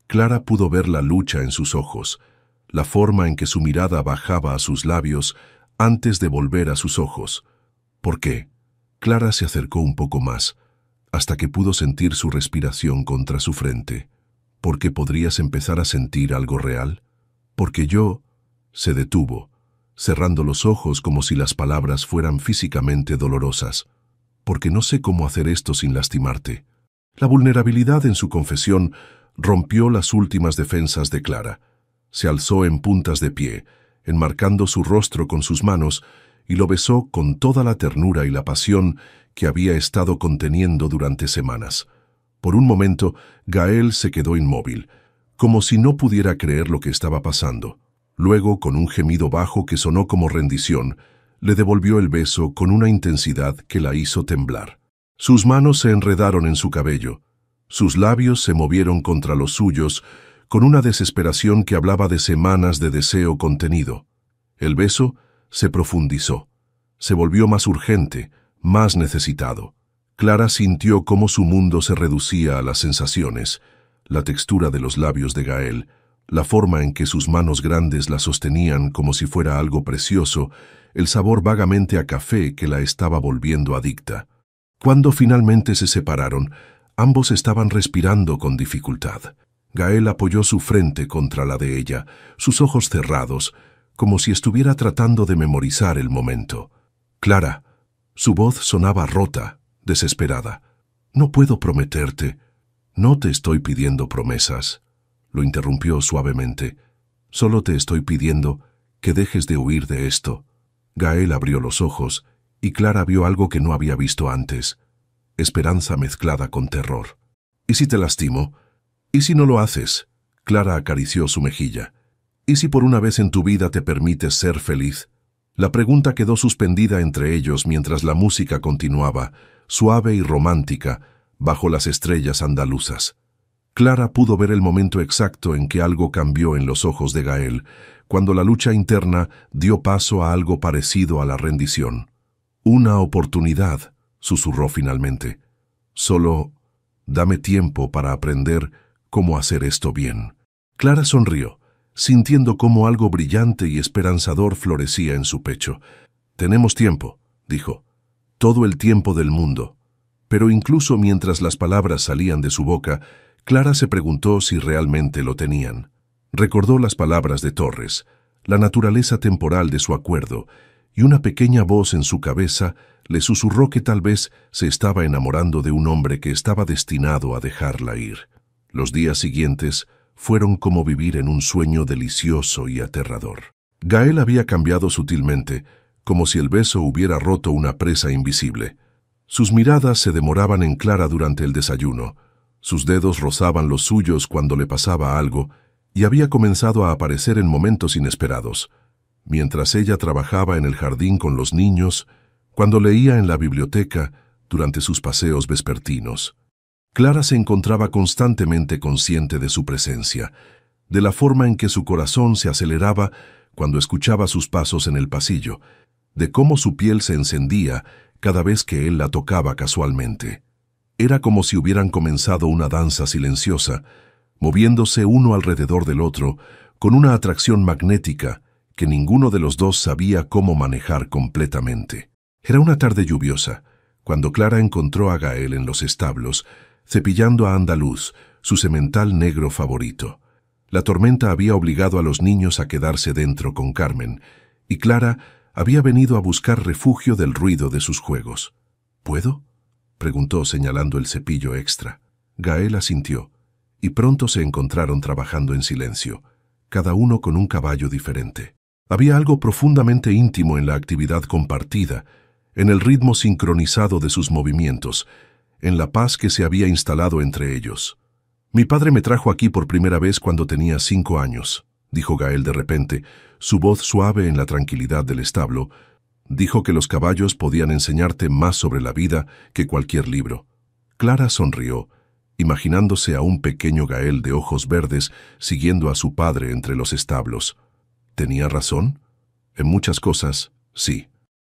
Clara pudo ver la lucha en sus ojos, la forma en que su mirada bajaba a sus labios antes de volver a sus ojos. ¿Por qué? Clara se acercó un poco más, hasta que pudo sentir su respiración contra su frente. ¿Por qué podrías empezar a sentir algo real? Porque yo... Se detuvo, cerrando los ojos como si las palabras fueran físicamente dolorosas. Porque no sé cómo hacer esto sin lastimarte. La vulnerabilidad en su confesión rompió las últimas defensas de Clara. Se alzó en puntas de pie, enmarcando su rostro con sus manos, y lo besó con toda la ternura y la pasión que había estado conteniendo durante semanas. Por un momento, Gael se quedó inmóvil, como si no pudiera creer lo que estaba pasando. Luego, con un gemido bajo que sonó como rendición, le devolvió el beso con una intensidad que la hizo temblar. Sus manos se enredaron en su cabello. Sus labios se movieron contra los suyos con una desesperación que hablaba de semanas de deseo contenido. El beso se profundizó. Se volvió más urgente, más necesitado. Clara sintió cómo su mundo se reducía a las sensaciones, la textura de los labios de Gael, la forma en que sus manos grandes la sostenían como si fuera algo precioso, el sabor vagamente a café que la estaba volviendo adicta. Cuando finalmente se separaron, ambos estaban respirando con dificultad. Gael apoyó su frente contra la de ella, sus ojos cerrados, como si estuviera tratando de memorizar el momento. Clara, su voz sonaba rota, desesperada. No puedo prometerte. No te estoy pidiendo promesas. Lo interrumpió suavemente. Solo te estoy pidiendo que dejes de huir de esto. Gael abrió los ojos y Clara vio algo que no había visto antes. Esperanza mezclada con terror. ¿Y si te lastimo? ¿Y si no lo haces? Clara acarició su mejilla. ¿Y si por una vez en tu vida te permites ser feliz? La pregunta quedó suspendida entre ellos mientras la música continuaba, suave y romántica, bajo las estrellas andaluzas. Clara pudo ver el momento exacto en que algo cambió en los ojos de Gael, cuando la lucha interna dio paso a algo parecido a la rendición. Una oportunidad, susurró finalmente. Solo dame tiempo para aprender cómo hacer esto bien. Clara sonrió, sintiendo cómo algo brillante y esperanzador florecía en su pecho. Tenemos tiempo, dijo. Todo el tiempo del mundo. Pero incluso mientras las palabras salían de su boca, Clara se preguntó si realmente lo tenían. Recordó las palabras de Torres, la naturaleza temporal de su acuerdo, y una pequeña voz en su cabeza le susurró que tal vez se estaba enamorando de un hombre que estaba destinado a dejarla ir. Los días siguientes fueron como vivir en un sueño delicioso y aterrador. Gael había cambiado sutilmente, como si el beso hubiera roto una presa invisible. Sus miradas se demoraban en Clara durante el desayuno. Sus dedos rozaban los suyos cuando le pasaba algo, y había comenzado a aparecer en momentos inesperados, mientras ella trabajaba en el jardín con los niños, cuando leía en la biblioteca, durante sus paseos vespertinos. Clara se encontraba constantemente consciente de su presencia, de la forma en que su corazón se aceleraba cuando escuchaba sus pasos en el pasillo, de cómo su piel se encendía cada vez que él la tocaba casualmente. Era como si hubieran comenzado una danza silenciosa, moviéndose uno alrededor del otro, con una atracción magnética que ninguno de los dos sabía cómo manejar completamente. Era una tarde lluviosa, cuando Clara encontró a Gael en los establos, cepillando a Andaluz, su semental negro favorito. La tormenta había obligado a los niños a quedarse dentro con Carmen, y Clara había venido a buscar refugio del ruido de sus juegos. ¿Puedo?, preguntó señalando el cepillo extra. Gael asintió, y pronto se encontraron trabajando en silencio, cada uno con un caballo diferente. Había algo profundamente íntimo en la actividad compartida, en el ritmo sincronizado de sus movimientos, en la paz que se había instalado entre ellos. Mi padre me trajo aquí por primera vez cuando tenía 5 años, dijo Gael de repente, su voz suave en la tranquilidad del establo. Dijo que los caballos podían enseñarte más sobre la vida que cualquier libro. Clara sonrió, imaginándose a un pequeño Gael de ojos verdes siguiendo a su padre entre los establos. ¿Tenía razón? En muchas cosas, sí.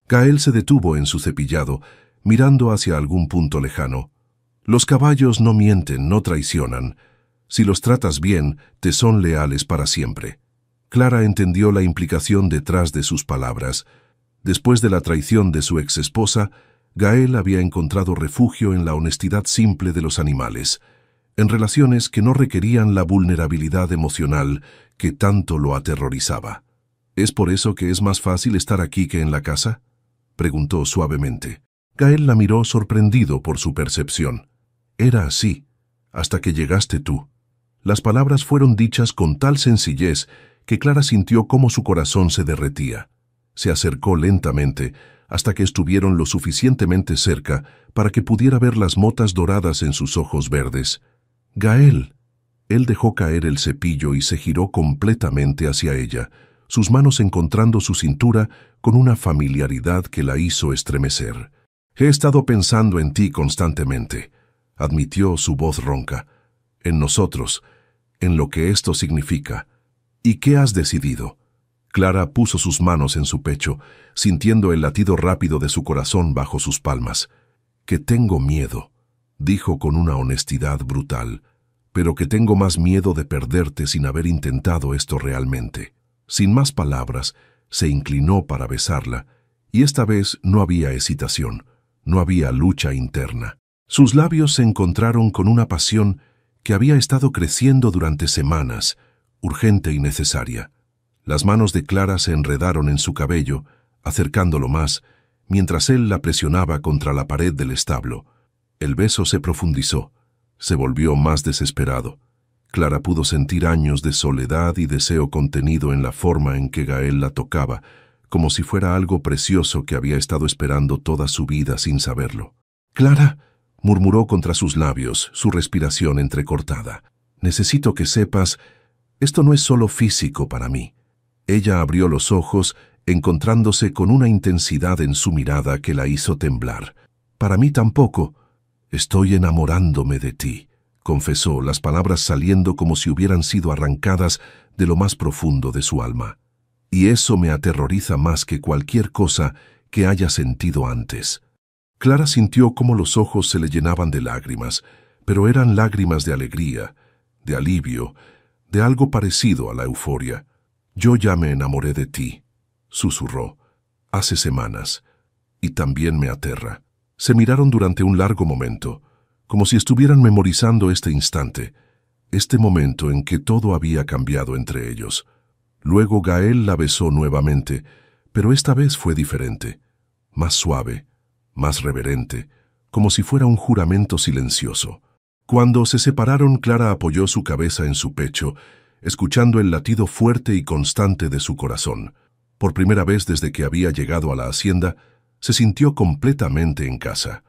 Gael se detuvo en su cepillado, mirando hacia algún punto lejano. Los caballos no mienten, no traicionan. Si los tratas bien, te son leales para siempre. Clara entendió la implicación detrás de sus palabras. Después de la traición de su exesposa, Gael había encontrado refugio en la honestidad simple de los animales, en relaciones que no requerían la vulnerabilidad emocional que tanto lo aterrorizaba. ¿Es por eso que es más fácil estar aquí que en la casa?, preguntó suavemente. Gael la miró sorprendido por su percepción. Era así, hasta que llegaste tú. Las palabras fueron dichas con tal sencillez que Clara sintió cómo su corazón se derretía. Se acercó lentamente hasta que estuvieron lo suficientemente cerca para que pudiera ver las motas doradas en sus ojos verdes. Gael. Él dejó caer el cepillo y se giró completamente hacia ella, sus manos encontrando su cintura con una familiaridad que la hizo estremecer. He estado pensando en ti constantemente, admitió su voz ronca. En nosotros, en lo que esto significa. ¿Y qué has decidido? Clara puso sus manos en su pecho, sintiendo el latido rápido de su corazón bajo sus palmas. Que tengo miedo, dijo con una honestidad brutal, pero que tengo más miedo de perderte sin haber intentado esto realmente. Sin más palabras, se inclinó para besarla, y esta vez no había hesitación, no había lucha interna. Sus labios se encontraron con una pasión que había estado creciendo durante semanas, urgente y necesaria. Las manos de Clara se enredaron en su cabello, acercándolo más, mientras él la presionaba contra la pared del establo. El beso se profundizó, se volvió más desesperado. Clara pudo sentir años de soledad y deseo contenido en la forma en que Gael la tocaba, como si fuera algo precioso que había estado esperando toda su vida sin saberlo. «Clara», murmuró contra sus labios, su respiración entrecortada. «Necesito que sepas, esto no es solo físico para mí». Ella abrió los ojos, encontrándose con una intensidad en su mirada que la hizo temblar. «Para mí tampoco. Estoy enamorándome de ti», confesó, las palabras saliendo como si hubieran sido arrancadas de lo más profundo de su alma. «Y eso me aterroriza más que cualquier cosa que haya sentido antes». Clara sintió cómo los ojos se le llenaban de lágrimas, pero eran lágrimas de alegría, de alivio, de algo parecido a la euforia. «Yo ya me enamoré de ti», susurró, «hace semanas, y también me aterra». Se miraron durante un largo momento, como si estuvieran memorizando este instante, este momento en que todo había cambiado entre ellos. Luego Gael la besó nuevamente, pero esta vez fue diferente, más suave, más reverente, como si fuera un juramento silencioso. Cuando se separaron, Clara apoyó su cabeza en su pecho, escuchando el latido fuerte y constante de su corazón. Por primera vez desde que había llegado a la hacienda, se sintió completamente en casa.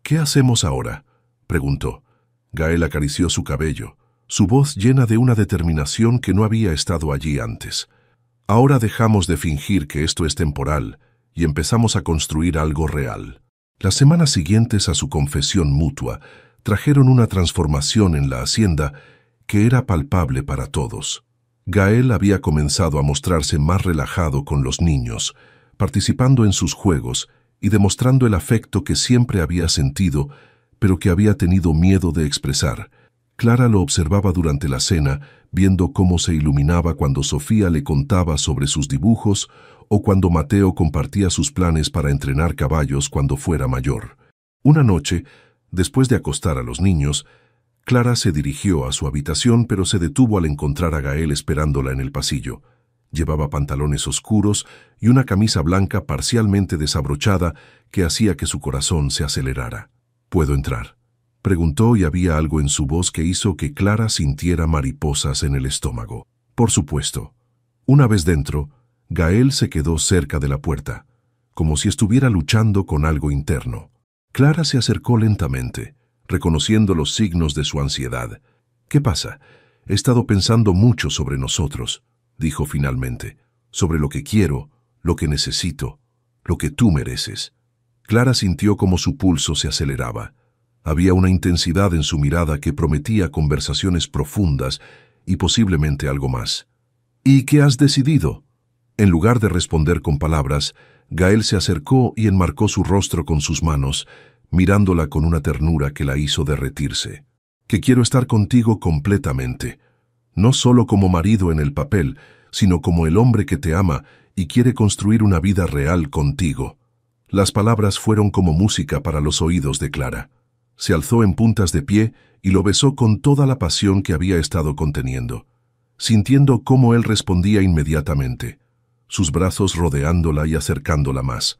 «¿Qué hacemos ahora?», preguntó. Gael acarició su cabello, su voz llena de una determinación que no había estado allí antes. «Ahora dejamos de fingir que esto es temporal y empezamos a construir algo real». Las semanas siguientes a su confesión mutua trajeron una transformación en la hacienda que era palpable para todos. Gael había comenzado a mostrarse más relajado con los niños, participando en sus juegos y demostrando el afecto que siempre había sentido, pero que había tenido miedo de expresar. Clara lo observaba durante la cena, viendo cómo se iluminaba cuando Sofía le contaba sobre sus dibujos o cuando Mateo compartía sus planes para entrenar caballos cuando fuera mayor. Una noche, después de acostar a los niños, Clara se dirigió a su habitación, pero se detuvo al encontrar a Gael esperándola en el pasillo. Llevaba pantalones oscuros y una camisa blanca parcialmente desabrochada que hacía que su corazón se acelerara. «¿Puedo entrar?», preguntó, y había algo en su voz que hizo que Clara sintiera mariposas en el estómago. «Por supuesto». Una vez dentro, Gael se quedó cerca de la puerta, como si estuviera luchando con algo interno. Clara se acercó lentamente, reconociendo los signos de su ansiedad. «¿Qué pasa? He estado pensando mucho sobre nosotros», dijo finalmente, «sobre lo que quiero, lo que necesito, lo que tú mereces». Clara sintió como su pulso se aceleraba. Había una intensidad en su mirada que prometía conversaciones profundas y posiblemente algo más. «¿Y qué has decidido?». En lugar de responder con palabras, Gael se acercó y enmarcó su rostro con sus manos, mirándola con una ternura que la hizo derretirse. «Que quiero estar contigo completamente, no solo como marido en el papel, sino como el hombre que te ama y quiere construir una vida real contigo. Las palabras fueron como música para los oídos de Clara. Se alzó en puntas de pie y lo besó con toda la pasión que había estado conteniendo, sintiendo cómo él respondía inmediatamente, sus brazos rodeándola y acercándola más.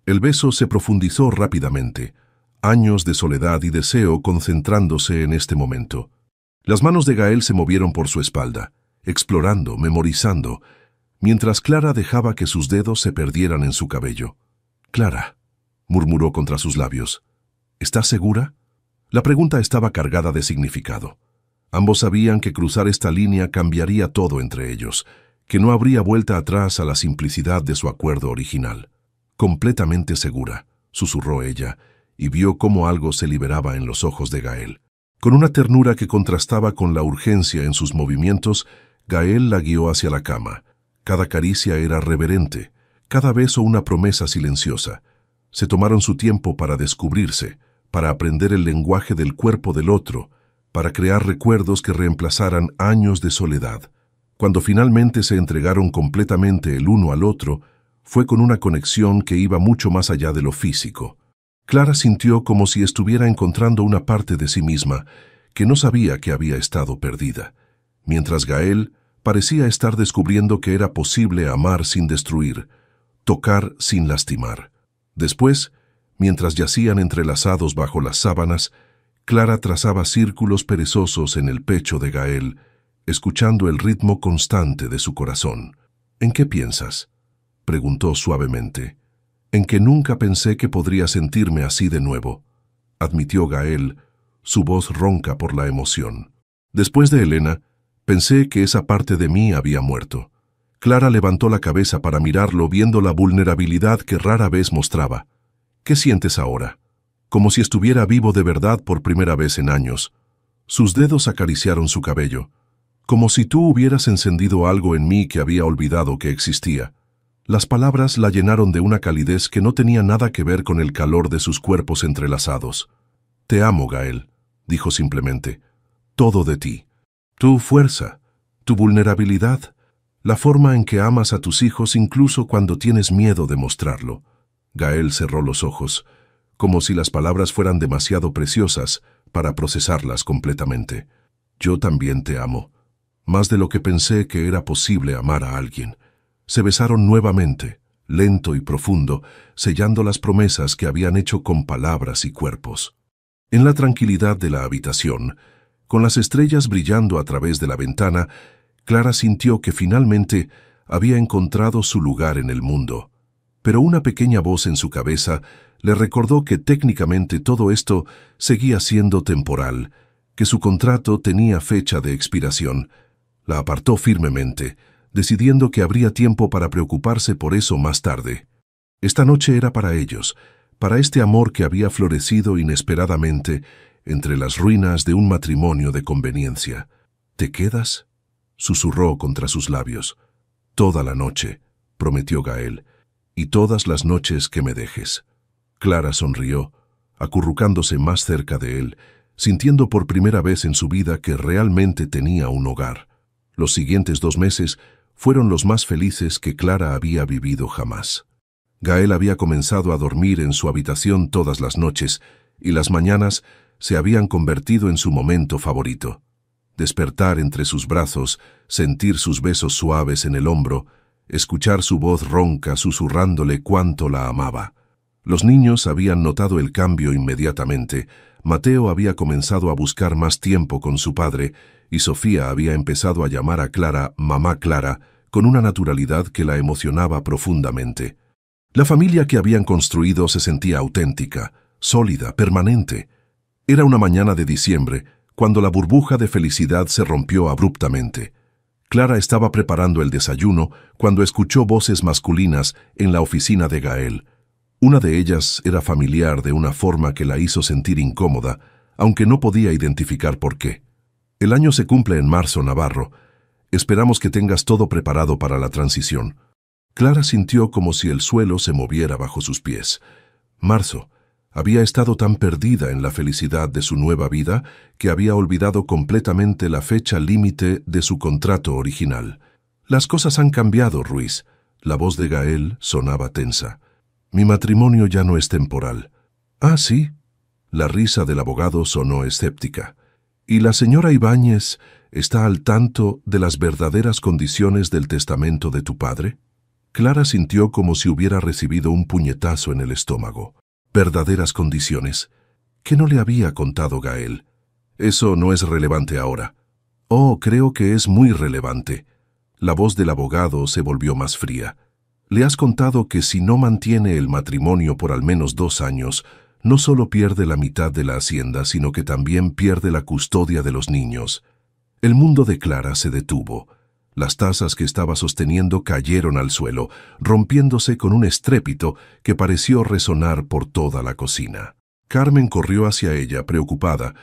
El beso se profundizó rápidamente, años de soledad y deseo concentrándose en este momento. Las manos de Gael se movieron por su espalda, explorando, memorizando, mientras Clara dejaba que sus dedos se perdieran en su cabello. «Clara», murmuró contra sus labios, «¿estás segura?». La pregunta estaba cargada de significado. Ambos sabían que cruzar esta línea cambiaría todo entre ellos, que no habría vuelta atrás a la simplicidad de su acuerdo original. «Completamente segura», susurró ella, y vio cómo algo se liberaba en los ojos de Gael. Con una ternura que contrastaba con la urgencia en sus movimientos, Gael la guió hacia la cama. Cada caricia era reverente, cada beso una promesa silenciosa. Se tomaron su tiempo para descubrirse, para aprender el lenguaje del cuerpo del otro, para crear recuerdos que reemplazaran años de soledad. Cuando finalmente se entregaron completamente el uno al otro, fue con una conexión que iba mucho más allá de lo físico. Clara sintió como si estuviera encontrando una parte de sí misma que no sabía que había estado perdida, mientras Gael parecía estar descubriendo que era posible amar sin destruir, tocar sin lastimar. Después, mientras yacían entrelazados bajo las sábanas, Clara trazaba círculos perezosos en el pecho de Gael, escuchando el ritmo constante de su corazón. «¿En qué piensas?», preguntó suavemente. «En que nunca pensé que podría sentirme así de nuevo», admitió Gael, su voz ronca por la emoción. «Después de Elena, pensé que esa parte de mí había muerto». Clara levantó la cabeza para mirarlo, viendo la vulnerabilidad que rara vez mostraba. «¿Qué sientes ahora?», como si estuviera vivo de verdad por primera vez en años. Sus dedos acariciaron su cabello, como si tú hubieras encendido algo en mí que había olvidado que existía. Las palabras la llenaron de una calidez que no tenía nada que ver con el calor de sus cuerpos entrelazados. «Te amo, Gael», dijo simplemente. «Todo de ti. Tu fuerza, tu vulnerabilidad, la forma en que amas a tus hijos incluso cuando tienes miedo de mostrarlo». Gael cerró los ojos, como si las palabras fueran demasiado preciosas para procesarlas completamente. «Yo también te amo, más de lo que pensé que era posible amar a alguien». Se besaron nuevamente, lento y profundo, sellando las promesas que habían hecho con palabras y cuerpos. En la tranquilidad de la habitación, con las estrellas brillando a través de la ventana, Clara sintió que finalmente había encontrado su lugar en el mundo. Pero una pequeña voz en su cabeza le recordó que técnicamente todo esto seguía siendo temporal, que su contrato tenía fecha de expiración. La apartó firmemente, decidiendo que habría tiempo para preocuparse por eso más tarde. Esta noche era para ellos, para este amor que había florecido inesperadamente entre las ruinas de un matrimonio de conveniencia. «¿Te quedas?», susurró contra sus labios. «Toda la noche», prometió Gael, «y todas las noches que me dejes». Clara sonrió, acurrucándose más cerca de él, sintiendo por primera vez en su vida que realmente tenía un hogar. Los siguientes 2 meses fueron los más felices que Clara había vivido jamás. Gael había comenzado a dormir en su habitación todas las noches, y las mañanas se habían convertido en su momento favorito. Despertar entre sus brazos, sentir sus besos suaves en el hombro, escuchar su voz ronca susurrándole cuánto la amaba. Los niños habían notado el cambio inmediatamente. Mateo había comenzado a buscar más tiempo con su padre, y Sofía había empezado a llamar a Clara «Mamá Clara», con una naturalidad que la emocionaba profundamente. La familia que habían construido se sentía auténtica, sólida, permanente. Era una mañana de diciembre, cuando la burbuja de felicidad se rompió abruptamente. Clara estaba preparando el desayuno cuando escuchó voces masculinas en la oficina de Gael. Una de ellas era familiar de una forma que la hizo sentir incómoda, aunque no podía identificar por qué. «El año se cumple en marzo, Navarro. Esperamos que tengas todo preparado para la transición». Clara sintió como si el suelo se moviera bajo sus pies. Marzo. Había estado tan perdida en la felicidad de su nueva vida que había olvidado completamente la fecha límite de su contrato original. Las cosas han cambiado, Ruiz. La voz de Gael sonaba tensa. Mi matrimonio ya no es temporal. Ah, sí. La risa del abogado sonó escéptica. ¿Y la señora Ibáñez está al tanto de las verdaderas condiciones del testamento de tu padre? Clara sintió como si hubiera recibido un puñetazo en el estómago. ¿Verdaderas condiciones? ¿Qué no le había contado Gael? Eso no es relevante ahora. Oh, creo que es muy relevante. La voz del abogado se volvió más fría. Le has contado que si no mantiene el matrimonio por al menos 2 años, no solo pierde la mitad de la hacienda, sino que también pierde la custodia de los niños. El mundo de Clara se detuvo. Las tazas que estaba sosteniendo cayeron al suelo, rompiéndose con un estrépito que pareció resonar por toda la cocina. Carmen corrió hacia ella, preocupada,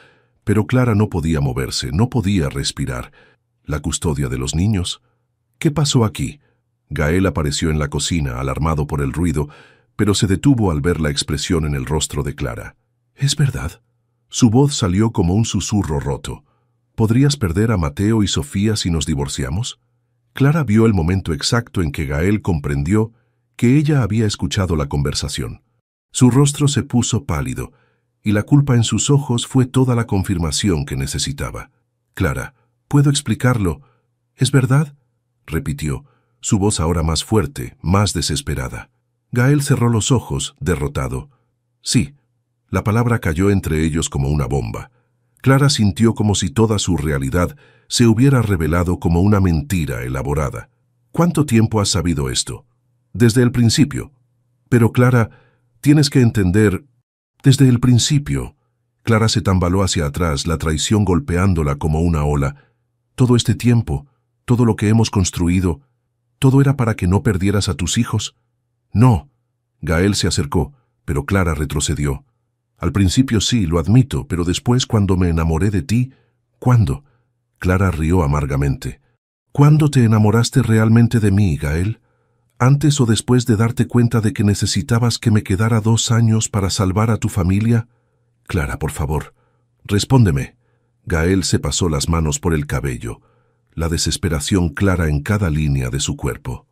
pero Clara no podía moverse, no podía respirar. ¿La custodia de los niños? ¿Qué pasó aquí? Gael apareció en la cocina, alarmado por el ruido, pero se detuvo al ver la expresión en el rostro de Clara. ¿Es verdad? Su voz salió como un susurro roto. ¿Podrías perder a Mateo y Sofía si nos divorciamos? Clara vio el momento exacto en que Gael comprendió que ella había escuchado la conversación. Su rostro se puso pálido, y la culpa en sus ojos fue toda la confirmación que necesitaba. Clara, ¿puedo explicarlo? ¿Es verdad?, repitió, su voz ahora más fuerte, más desesperada. Gael cerró los ojos, derrotado. Sí, la palabra cayó entre ellos como una bomba. Clara sintió como si toda su realidad se hubiera revelado como una mentira elaborada. ¿Cuánto tiempo has sabido esto? Desde el principio. Pero Clara, tienes que entender, desde el principio. Clara se tambaló hacia atrás, la traición golpeándola como una ola. Todo este tiempo, todo lo que hemos construido, ¿todo era para que no perdieras a tus hijos? No. Gael se acercó, pero Clara retrocedió. Al principio sí, lo admito, pero después cuando me enamoré de ti, ¿cuándo? Clara rió amargamente. ¿Cuándo te enamoraste realmente de mí, Gael? ¿Antes o después de darte cuenta de que necesitabas que me quedara 2 años para salvar a tu familia? Clara, por favor, respóndeme. Gael se pasó las manos por el cabello, la desesperación clara en cada línea de su cuerpo.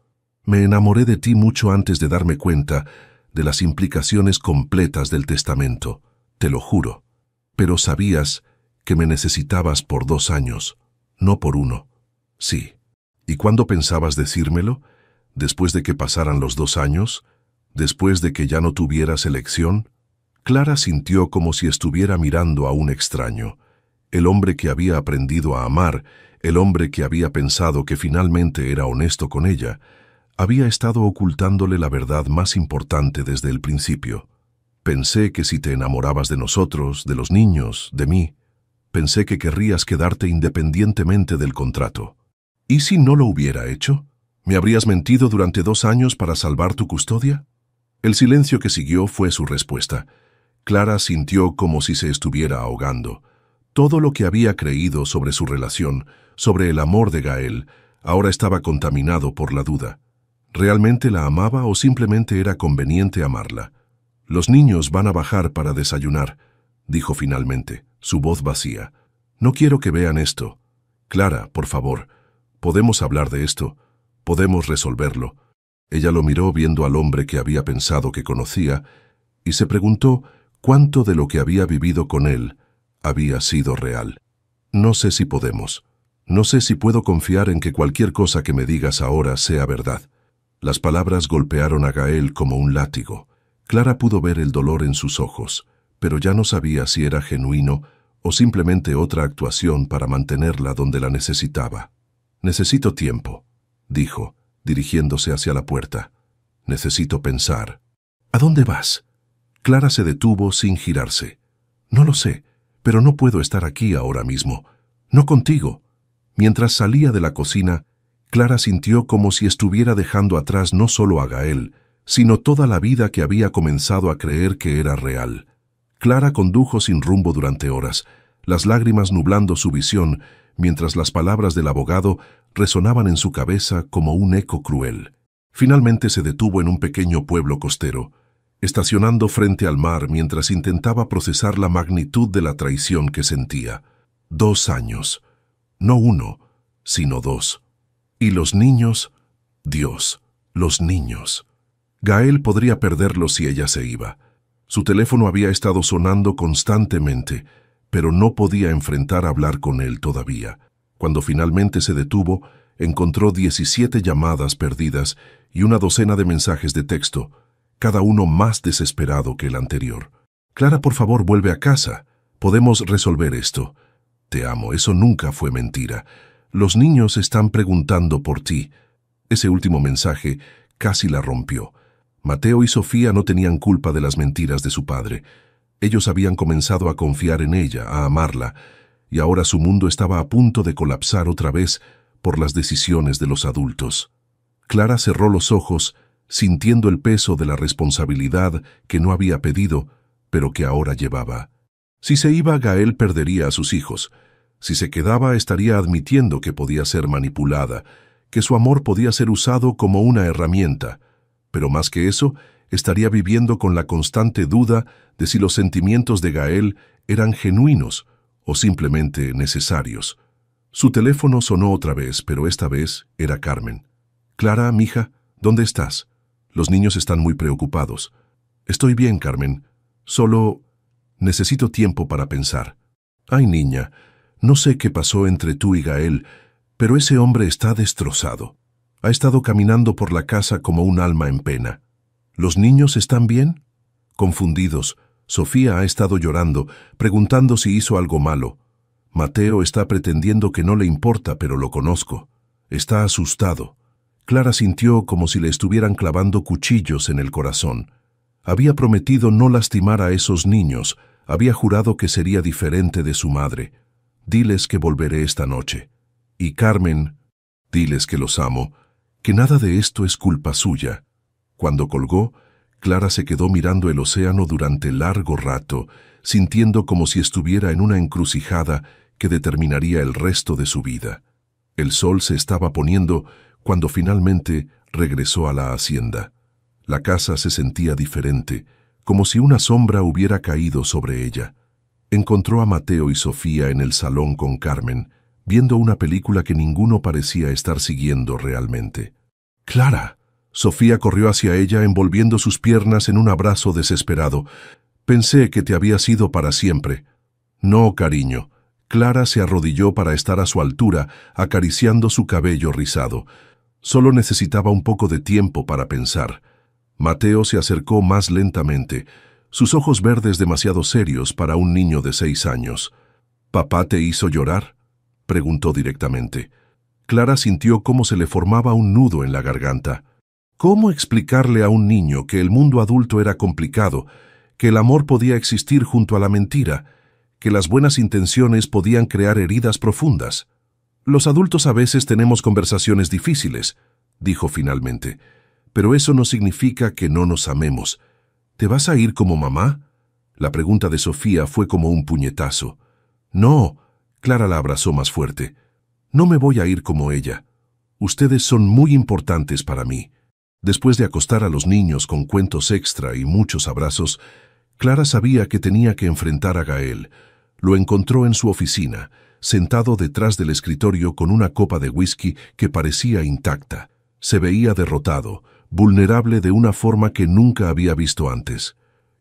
Me enamoré de ti mucho antes de darme cuenta de las implicaciones completas del testamento, te lo juro. Pero sabías que me necesitabas por 2 años, no por 1. Sí. ¿Y cuándo pensabas decírmelo? ¿Después de que pasaran los 2 años? ¿Después de que ya no tuvieras elección? Clara sintió como si estuviera mirando a un extraño. El hombre que había aprendido a amar, el hombre que había pensado que finalmente era honesto con ella, había estado ocultándole la verdad más importante desde el principio. Pensé que si te enamorabas de nosotros, de los niños, de mí, pensé que querrías quedarte independientemente del contrato. ¿Y si no lo hubiera hecho? ¿Me habrías mentido durante 2 años para salvar tu custodia? El silencio que siguió fue su respuesta. Clara sintió como si se estuviera ahogando. Todo lo que había creído sobre su relación, sobre el amor de Gael, ahora estaba contaminado por la duda. ¿Realmente la amaba o simplemente era conveniente amarla? Los niños van a bajar para desayunar, dijo finalmente, su voz vacía. No quiero que vean esto. Clara, por favor, ¿podemos hablar de esto? ¿Podemos resolverlo? Ella lo miró viendo al hombre que había pensado que conocía y se preguntó cuánto de lo que había vivido con él había sido real. No sé si podemos. No sé si puedo confiar en que cualquier cosa que me digas ahora sea verdad. Las palabras golpearon a Gael como un látigo. Clara pudo ver el dolor en sus ojos, pero ya no sabía si era genuino o simplemente otra actuación para mantenerla donde la necesitaba. Necesito tiempo, dijo, dirigiéndose hacia la puerta. Necesito pensar. ¿A dónde vas? Clara se detuvo sin girarse. No lo sé, pero no puedo estar aquí ahora mismo. No contigo. Mientras salía de la cocina, Clara sintió como si estuviera dejando atrás no solo a Gael, sino toda la vida que había comenzado a creer que era real. Clara condujo sin rumbo durante horas, las lágrimas nublando su visión, mientras las palabras del abogado resonaban en su cabeza como un eco cruel. Finalmente se detuvo en un pequeño pueblo costero, estacionando frente al mar mientras intentaba procesar la magnitud de la traición que sentía. 2 años. No 1, sino 2. ¿Y los niños? Dios, los niños. Gael podría perderlos si ella se iba. Su teléfono había estado sonando constantemente, pero no podía enfrentar a hablar con él todavía. Cuando finalmente se detuvo, encontró 17 llamadas perdidas y una docena de mensajes de texto, cada uno más desesperado que el anterior. Clara, por favor, vuelve a casa. Podemos resolver esto. Te amo, eso nunca fue mentira. Los niños están preguntando por ti. Ese último mensaje casi la rompió. Mateo y Sofía no tenían culpa de las mentiras de su padre. Ellos habían comenzado a confiar en ella, a amarla, y ahora su mundo estaba a punto de colapsar otra vez por las decisiones de los adultos. Clara cerró los ojos, sintiendo el peso de la responsabilidad que no había pedido, pero que ahora llevaba. Si se iba, Gael perdería a sus hijos. Si se quedaba, estaría admitiendo que podía ser manipulada, que su amor podía ser usado como una herramienta. Pero más que eso, estaría viviendo con la constante duda de si los sentimientos de Gael eran genuinos o simplemente necesarios. Su teléfono sonó otra vez, pero esta vez era Carmen. «Clara, mija, ¿dónde estás? Los niños están muy preocupados». «Estoy bien, Carmen. Solo necesito tiempo para pensar». «Ay, niña, no sé qué pasó entre tú y Gael, pero ese hombre está destrozado. Ha estado caminando por la casa como un alma en pena». «¿Los niños están bien?» Confundidos, Sofía ha estado llorando, preguntando si hizo algo malo. Mateo está pretendiendo que no le importa, pero lo conozco. Está asustado. Clara sintió como si le estuvieran clavando cuchillos en el corazón. Había prometido no lastimar a esos niños, había jurado que sería diferente de su madre. «Diles que volveré esta noche. Y Carmen, diles que los amo, que nada de esto es culpa suya». Cuando colgó, Clara se quedó mirando el océano durante largo rato, sintiendo como si estuviera en una encrucijada que determinaría el resto de su vida. El sol se estaba poniendo cuando finalmente regresó a la hacienda. La casa se sentía diferente, como si una sombra hubiera caído sobre ella. Encontró a Mateo y Sofía en el salón con Carmen, viendo una película que ninguno parecía estar siguiendo realmente. «¡Clara!». Sofía corrió hacia ella, envolviendo sus piernas en un abrazo desesperado. «Pensé que te habías ido para siempre». «No, cariño». Clara se arrodilló para estar a su altura, acariciando su cabello rizado. Solo necesitaba un poco de tiempo para pensar. Mateo se acercó más lentamente, sus ojos verdes demasiado serios para un niño de 6 años. «¿Papá te hizo llorar?», preguntó directamente. Clara sintió cómo se le formaba un nudo en la garganta. ¿Cómo explicarle a un niño que el mundo adulto era complicado, que el amor podía existir junto a la mentira, que las buenas intenciones podían crear heridas profundas? «Los adultos a veces tenemos conversaciones difíciles», dijo finalmente, «pero eso no significa que no nos amemos. ¿Te vas a ir como mamá?». La pregunta de Sofía fue como un puñetazo. «No», Clara la abrazó más fuerte. «No me voy a ir como ella. Ustedes son muy importantes para mí». Después de acostar a los niños con cuentos extra y muchos abrazos, Clara sabía que tenía que enfrentar a Gael. Lo encontró en su oficina, sentado detrás del escritorio con una copa de whisky que parecía intacta. Se veía derrotado, vulnerable de una forma que nunca había visto antes.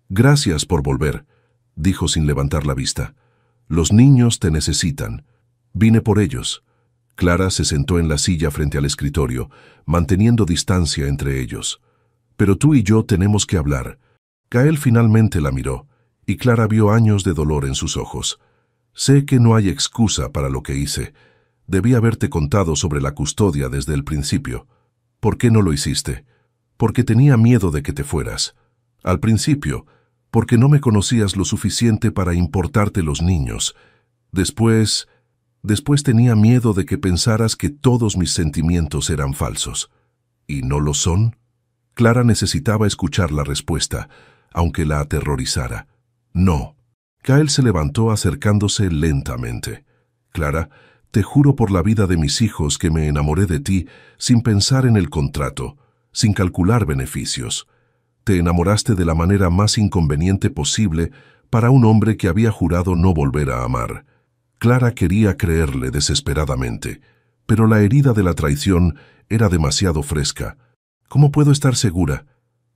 «Gracias por volver», dijo sin levantar la vista. «Los niños te necesitan. Vine por ellos». Clara se sentó en la silla frente al escritorio, manteniendo distancia entre ellos. «Pero tú y yo tenemos que hablar». Gael finalmente la miró, y Clara vio años de dolor en sus ojos. «Sé que no hay excusa para lo que hice. Debí haberte contado sobre la custodia desde el principio. ¿Por qué no lo hiciste? Porque tenía miedo de que te fueras. Al principio, porque no me conocías lo suficiente para importarte los niños. Después tenía miedo de que pensaras que todos mis sentimientos eran falsos». «¿Y no lo son?». Clara necesitaba escuchar la respuesta, aunque la aterrorizara. «No». Gael se levantó acercándose lentamente. «Clara, te juro por la vida de mis hijos que me enamoré de ti sin pensar en el contrato, sin calcular beneficios. Te enamoraste de la manera más inconveniente posible para un hombre que había jurado no volver a amar». Clara quería creerle desesperadamente. pero la herida de la traición era demasiado fresca. ¿Cómo puedo estar segura?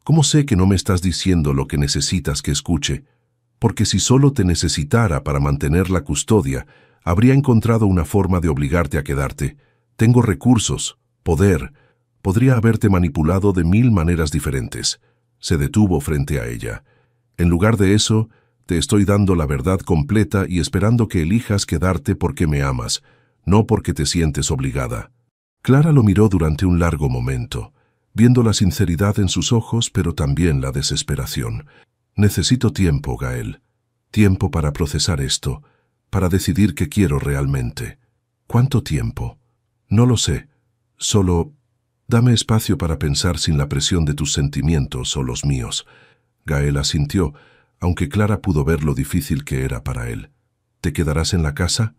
¿Cómo sé que no me estás diciendo lo que necesitas que escuche? Porque si solo te necesitara para mantener la custodia, habría encontrado una forma de obligarte a quedarte. Tengo recursos, poder. Podría haberte manipulado de 1000 maneras diferentes. Se detuvo frente a ella. En lugar de eso, te estoy dando la verdad completa y esperando que elijas quedarte porque me amas, no porque te sientes obligada. Clara lo miró durante un largo momento, viendo la sinceridad en sus ojos, pero también la desesperación. Necesito tiempo, Gael. Tiempo para procesar esto, para decidir qué quiero realmente. ¿Cuánto tiempo? No lo sé. Solo dame espacio para pensar sin la presión de tus sentimientos o los míos. Gael asintió, aunque Clara pudo ver lo difícil que era para él. ¿Te quedarás en la casa?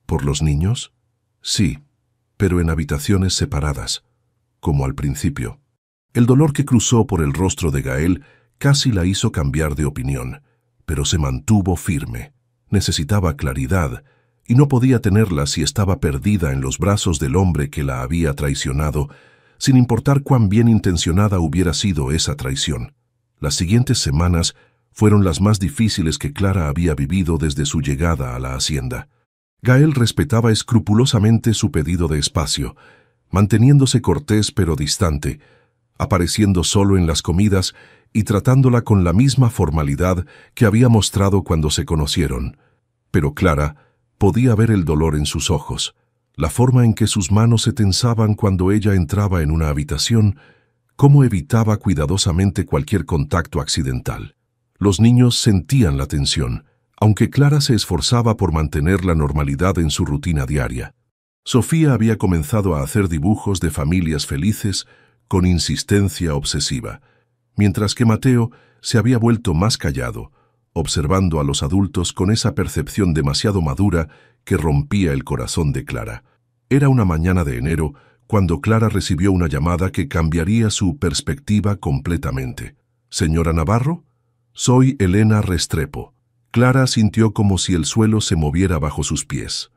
¿Por los niños? Sí, pero en habitaciones separadas, como al principio. El dolor que cruzó por el rostro de Gael casi la hizo cambiar de opinión, pero se mantuvo firme. Necesitaba claridad, y no podía tenerla si estaba perdida en los brazos del hombre que la había traicionado, sin importar cuán bien intencionada hubiera sido esa traición. Las siguientes semanas fueron las más difíciles que Clara había vivido desde su llegada a la hacienda. Gael respetaba escrupulosamente su pedido de espacio, manteniéndose cortés pero distante, apareciendo solo en las comidas y tratándola con la misma formalidad que había mostrado cuando se conocieron. Pero Clara podía ver el dolor en sus ojos, la forma en que sus manos se tensaban cuando ella entraba en una habitación, cómo evitaba cuidadosamente cualquier contacto accidental. Los niños sentían la tensión, aunque Clara se esforzaba por mantener la normalidad en su rutina diaria. Sofía había comenzado a hacer dibujos de familias felices con insistencia obsesiva, mientras que Mateo se había vuelto más callado, observando a los adultos con esa percepción demasiado madura que rompía el corazón de Clara. Era una mañana de enero cuando Clara recibió una llamada que cambiaría su perspectiva completamente. «¿Señora Navarro? Soy Elena Restrepo». Clara sintió como si el suelo se moviera bajo sus pies.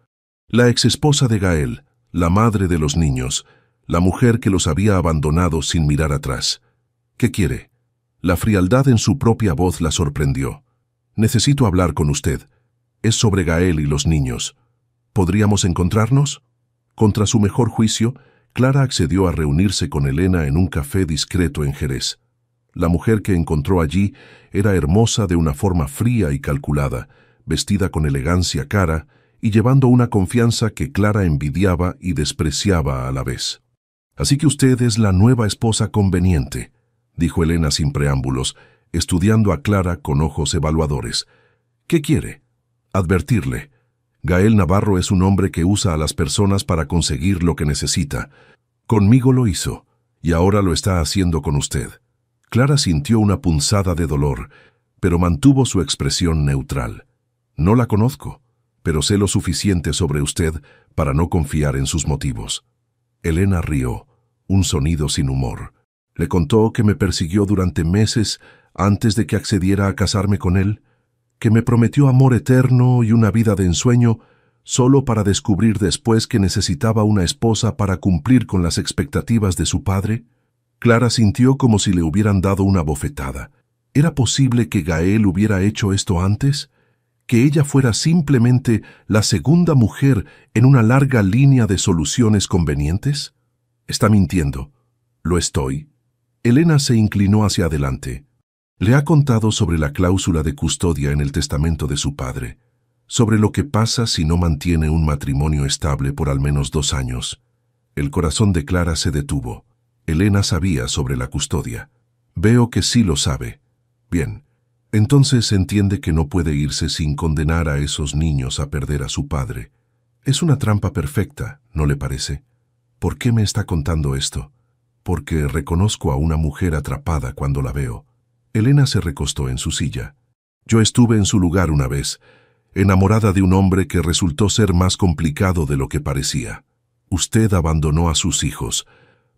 La exesposa de Gael, la madre de los niños, la mujer que los había abandonado sin mirar atrás. «¿Qué quiere?» La frialdad en su propia voz la sorprendió. «Necesito hablar con usted. Es sobre Gael y los niños. ¿Podríamos encontrarnos?» Contra su mejor juicio, Clara accedió a reunirse con Elena en un café discreto en Jerez. La mujer que encontró allí era hermosa de una forma fría y calculada, vestida con elegancia cara y llevando una confianza que Clara envidiaba y despreciaba a la vez. «Así que usted es la nueva esposa conveniente», dijo Elena sin preámbulos, estudiando a Clara con ojos evaluadores. «¿Qué quiere?» «Advertirle. Gael Navarro es un hombre que usa a las personas para conseguir lo que necesita. Conmigo lo hizo, y ahora lo está haciendo con usted». Clara sintió una punzada de dolor, pero mantuvo su expresión neutral. «No la conozco, pero sé lo suficiente sobre usted para no confiar en sus motivos». Elena rió, un sonido sin humor. «Le contó que me persiguió durante meses antes de que accediera a casarme con él, que me prometió amor eterno y una vida de ensueño solo para descubrir después que necesitaba una esposa para cumplir con las expectativas de su padre». Clara sintió como si le hubieran dado una bofetada. ¿Era posible que Gael hubiera hecho esto antes? ¿Que ella fuera simplemente la segunda mujer en una larga línea de soluciones convenientes? «Está mintiendo». «Lo estoy». Elena se inclinó hacia adelante. Le ha contado sobre la cláusula de custodia en el testamento de su padre, sobre lo que pasa si no mantiene un matrimonio estable por al menos 2 años. El corazón de Clara se detuvo. Elena sabía sobre la custodia. «Veo que sí lo sabe». «Bien, entonces entiende que no puede irse sin condenar a esos niños a perder a su padre. Es una trampa perfecta, ¿no le parece? ¿Por qué me está contando esto?» «Porque reconozco a una mujer atrapada cuando la veo». Elena se recostó en su silla. «Yo estuve en su lugar una vez, enamorada de un hombre que resultó ser más complicado de lo que parecía. Usted abandonó a sus hijos».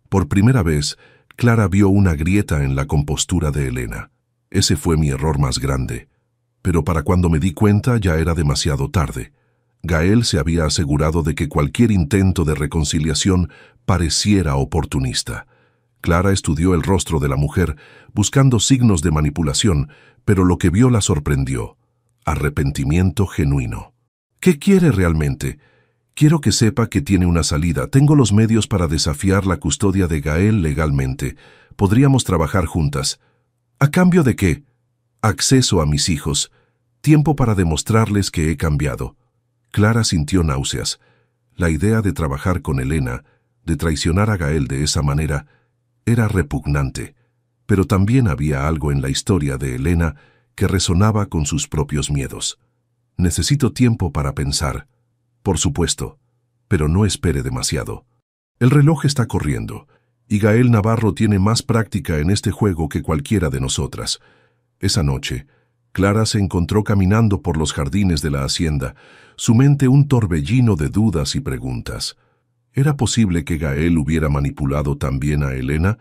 Por primera vez, Clara vio una grieta en la compostura de Elena. «Ese fue mi error más grande. Pero para cuando me di cuenta ya era demasiado tarde. Gael se había asegurado de que cualquier intento de reconciliación pareciera oportunista. Clara estudió el rostro de la mujer, buscando signos de manipulación, pero lo que vio la sorprendió. Arrepentimiento genuino. ¿Qué quiere realmente? Quiero que sepa que tiene una salida. Tengo los medios para desafiar la custodia de Gael legalmente. Podríamos trabajar juntas. ¿A cambio de qué? Acceso a mis hijos. Tiempo para demostrarles que he cambiado. Clara sintió náuseas. La idea de trabajar con Elena, de traicionar a Gael de esa manera, era repugnante, pero también había algo en la historia de Elena que resonaba con sus propios miedos. Necesito tiempo para pensar. Por supuesto, pero no espere demasiado. El reloj está corriendo, y Gael Navarro tiene más práctica en este juego que cualquiera de nosotras. Esa noche, Clara se encontró caminando por los jardines de la hacienda, su mente un torbellino de dudas y preguntas. ¿Era posible que Gael hubiera manipulado también a Elena?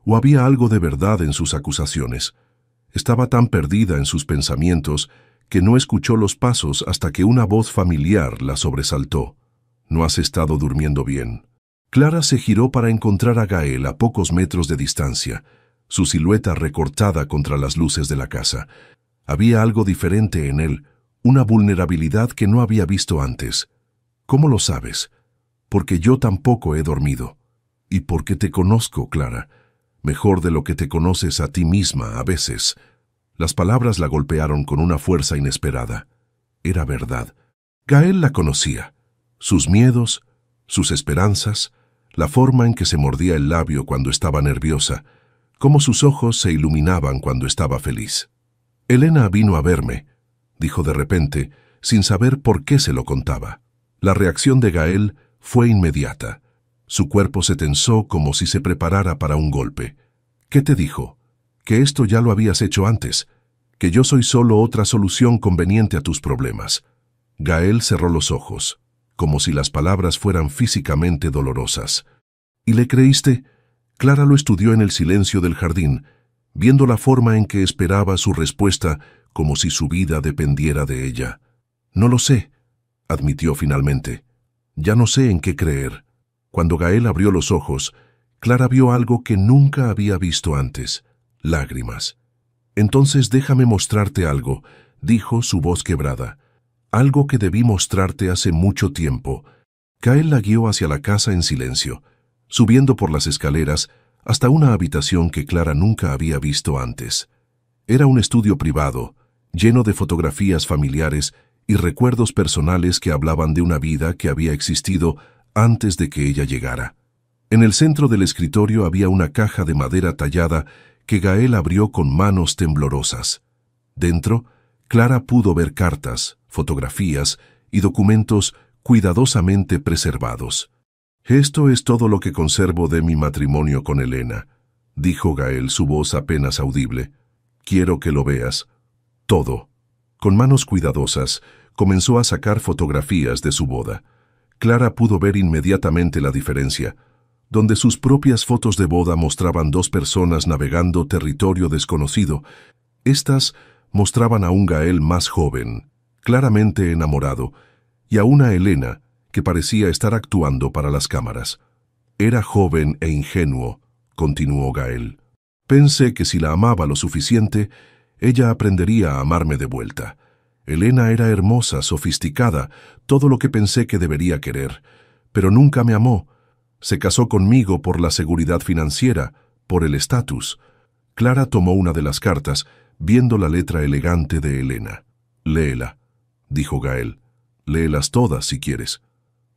¿O había algo de verdad en sus acusaciones? Estaba tan perdida en sus pensamientos que no escuchó los pasos hasta que una voz familiar la sobresaltó. «¿No has estado durmiendo bien?» Clara se giró para encontrar a Gael a pocos metros de distancia, su silueta recortada contra las luces de la casa. Había algo diferente en él, una vulnerabilidad que no había visto antes. «¿Cómo lo sabes?» «Porque yo tampoco he dormido. Y porque te conozco, Clara. Mejor de lo que te conoces a ti misma a veces». Las palabras la golpearon con una fuerza inesperada. Era verdad. Gael la conocía. Sus miedos, sus esperanzas, la forma en que se mordía el labio cuando estaba nerviosa, cómo sus ojos se iluminaban cuando estaba feliz. «Elena vino a verme», dijo de repente, sin saber por qué se lo contaba. La reacción de Gael fue inmediata. Su cuerpo se tensó como si se preparara para un golpe. «¿Qué te dijo? Que esto ya lo habías hecho antes, que yo soy solo otra solución conveniente a tus problemas». Gael cerró los ojos, como si las palabras fueran físicamente dolorosas. «¿Y le creíste?» Clara lo estudió en el silencio del jardín, viendo la forma en que esperaba su respuesta como si su vida dependiera de ella. «No lo sé», admitió finalmente. «Ya no sé en qué creer». Cuando Gael abrió los ojos, Clara vio algo que nunca había visto antes: lágrimas. «Entonces déjame mostrarte algo», dijo su voz quebrada. «Algo que debí mostrarte hace mucho tiempo». Gael la guió hacia la casa en silencio, subiendo por las escaleras hasta una habitación que Clara nunca había visto antes. Era un estudio privado, lleno de fotografías familiares y recuerdos personales que hablaban de una vida que había existido antes de que ella llegara. En el centro del escritorio había una caja de madera tallada que Gael abrió con manos temblorosas. Dentro, Clara pudo ver cartas, fotografías y documentos cuidadosamente preservados. «Esto es todo lo que conservo de mi matrimonio con Elena», dijo Gael, su voz apenas audible. «Quiero que lo veas. Todo». Con manos cuidadosas, comenzó a sacar fotografías de su boda. Clara pudo ver inmediatamente la diferencia. Donde sus propias fotos de boda mostraban dos personas navegando territorio desconocido, estas mostraban a un Gael más joven, claramente enamorado, y a una Elena que parecía estar actuando para las cámaras. «Era joven e ingenuo», continuó Gael. «Pensé que si la amaba lo suficiente, ella aprendería a amarme de vuelta. Elena era hermosa, sofisticada, todo lo que pensé que debería querer, pero nunca me amó. Se casó conmigo por la seguridad financiera, por el estatus». Clara tomó una de las cartas, viendo la letra elegante de Elena. «Léela», dijo Gael. «Léelas todas si quieres».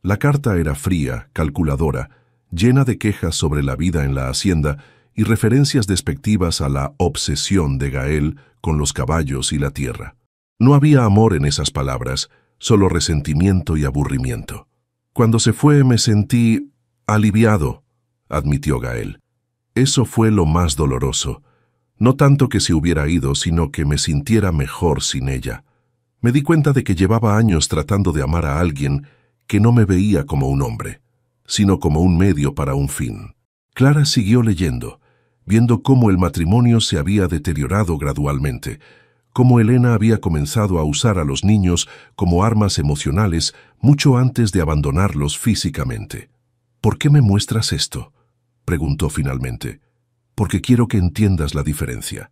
La carta era fría, calculadora, llena de quejas sobre la vida en la hacienda y referencias despectivas a la obsesión de Gael con los caballos y la tierra. No había amor en esas palabras, solo resentimiento y aburrimiento. «Cuando se fue me sentí aliviado», admitió Gael. «Eso fue lo más doloroso. No tanto que se hubiera ido, sino que me sintiera mejor sin ella. Me di cuenta de que llevaba años tratando de amar a alguien que no me veía como un hombre, sino como un medio para un fin». Clara siguió leyendo, viendo cómo el matrimonio se había deteriorado gradualmente, cómo Elena había comenzado a usar a los niños como armas emocionales mucho antes de abandonarlos físicamente. «¿Por qué me muestras esto?», preguntó finalmente. «Porque quiero que entiendas la diferencia».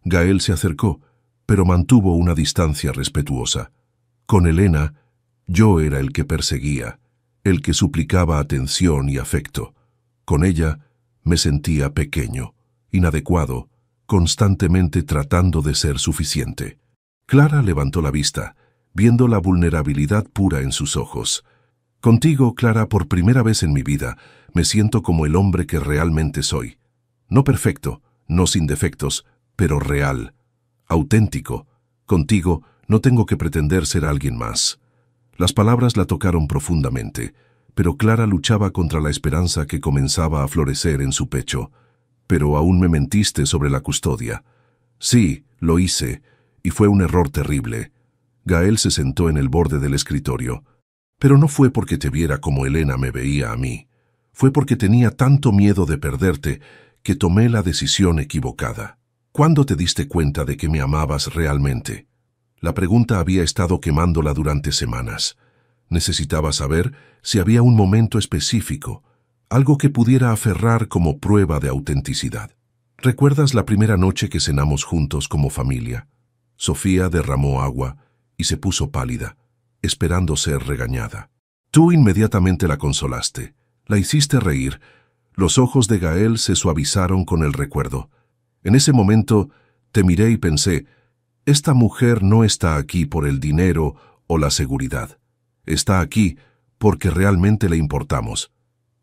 Gael se acercó, pero mantuvo una distancia respetuosa. Con Elena, yo era el que perseguía, el que suplicaba atención y afecto. Con ella, me sentía pequeño, inadecuado, constantemente tratando de ser suficiente. Clara levantó la vista, viendo la vulnerabilidad pura en sus ojos. «Contigo, Clara, por primera vez en mi vida, me siento como el hombre que realmente soy. No perfecto, no sin defectos, pero real, auténtico. Contigo no tengo que pretender ser alguien más». Las palabras la tocaron profundamente, pero Clara luchaba contra la esperanza que comenzaba a florecer en su pecho. «Pero aún me mentiste sobre la custodia». «Sí, lo hice, y fue un error terrible». Gael se sentó en el borde del escritorio. «Pero no fue porque te viera como Elena me veía a mí. Fue porque tenía tanto miedo de perderte que tomé la decisión equivocada». «¿Cuándo te diste cuenta de que me amabas realmente?». La pregunta había estado quemándola durante semanas. Necesitaba saber si había un momento específico, algo que pudiera aferrar como prueba de autenticidad. «¿Recuerdas la primera noche que cenamos juntos como familia?». Sofía derramó agua y se puso pálida, esperando ser regañada. Tú inmediatamente la consolaste, la hiciste reír. Los ojos de Gael se suavizaron con el recuerdo. En ese momento te miré y pensé, esta mujer no está aquí por el dinero o la seguridad. Está aquí porque realmente le importamos.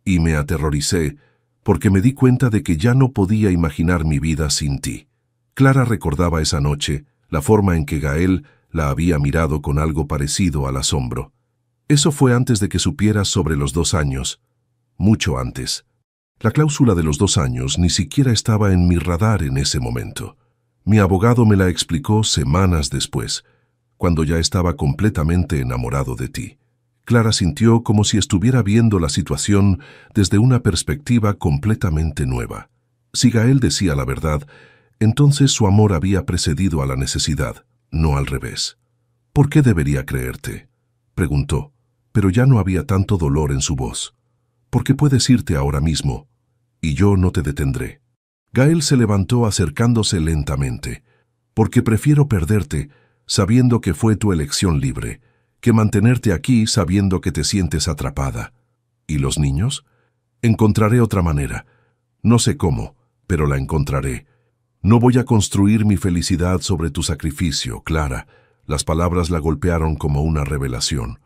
Y me aterroricé porque me di cuenta de que ya no podía imaginar mi vida sin ti. Clara recordaba esa noche, la forma en que Gael la había mirado con algo parecido al asombro. Eso fue antes de que supieras sobre los 2 años, mucho antes. La cláusula de los 2 años ni siquiera estaba en mi radar en ese momento. Mi abogado me la explicó semanas después, cuando ya estaba completamente enamorado de ti. Clara sintió como si estuviera viendo la situación desde una perspectiva completamente nueva. Si Gael decía la verdad, entonces su amor había precedido a la necesidad, no al revés. «¿Por qué debería creerte?», preguntó, pero ya no había tanto dolor en su voz. «Porque puedes irte ahora mismo, y yo no te detendré». Gael se levantó acercándose lentamente. «Porque prefiero perderte sabiendo que fue tu elección libre, que mantenerte aquí sabiendo que te sientes atrapada». «¿Y los niños?». «Encontraré otra manera. No sé cómo, pero la encontraré. No voy a construir mi felicidad sobre tu sacrificio, Clara». Las palabras la golpearon como una revelación.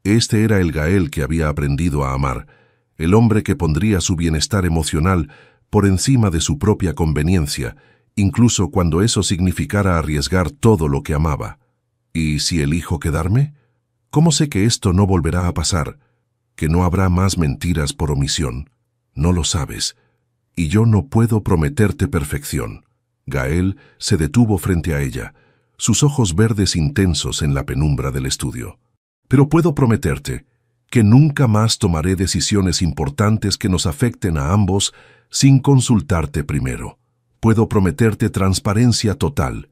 Este era el Gael que había aprendido a amar, el hombre que pondría su bienestar emocional por encima de su propia conveniencia, incluso cuando eso significara arriesgar todo lo que amaba. «¿Y si elijo quedarme? ¿Cómo sé que esto no volverá a pasar? ¿Que no habrá más mentiras por omisión? No lo sabes. Y yo no puedo prometerte perfección». Gael se detuvo frente a ella, sus ojos verdes intensos en la penumbra del estudio. «Pero puedo prometerte que nunca más tomaré decisiones importantes que nos afecten a ambos sin consultarte primero. Puedo prometerte transparencia total,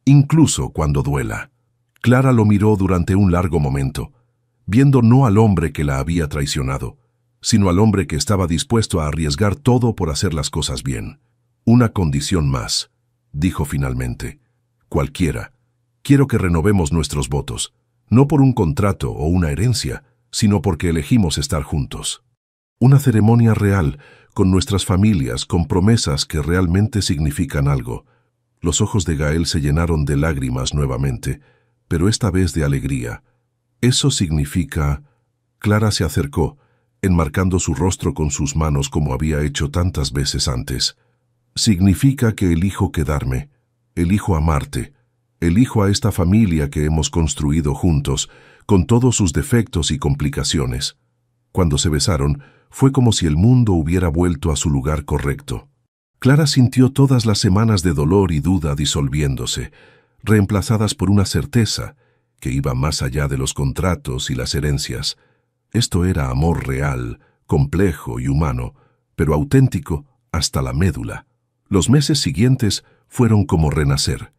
incluso cuando duela». Clara lo miró durante un largo momento, viendo no al hombre que la había traicionado, sino al hombre que estaba dispuesto a arriesgar todo por hacer las cosas bien. «Una condición más», dijo finalmente. «Cualquiera. Quiero que renovemos nuestros votos, no por un contrato o una herencia, sino porque elegimos estar juntos. Una ceremonia real, con nuestras familias, con promesas que realmente significan algo». Los ojos de Gael se llenaron de lágrimas nuevamente, pero esta vez de alegría. «Eso significa...». Clara se acercó, enmarcando su rostro con sus manos como había hecho tantas veces antes. «Significa que elijo quedarme, elijo amarte, elijo a esta familia que hemos construido juntos, con todos sus defectos y complicaciones». Cuando se besaron, fue como si el mundo hubiera vuelto a su lugar correcto. Clara sintió todas las semanas de dolor y duda disolviéndose, reemplazadas por una certeza que iba más allá de los contratos y las herencias. Esto era amor real, complejo y humano, pero auténtico hasta la médula. Los meses siguientes fueron como renacer.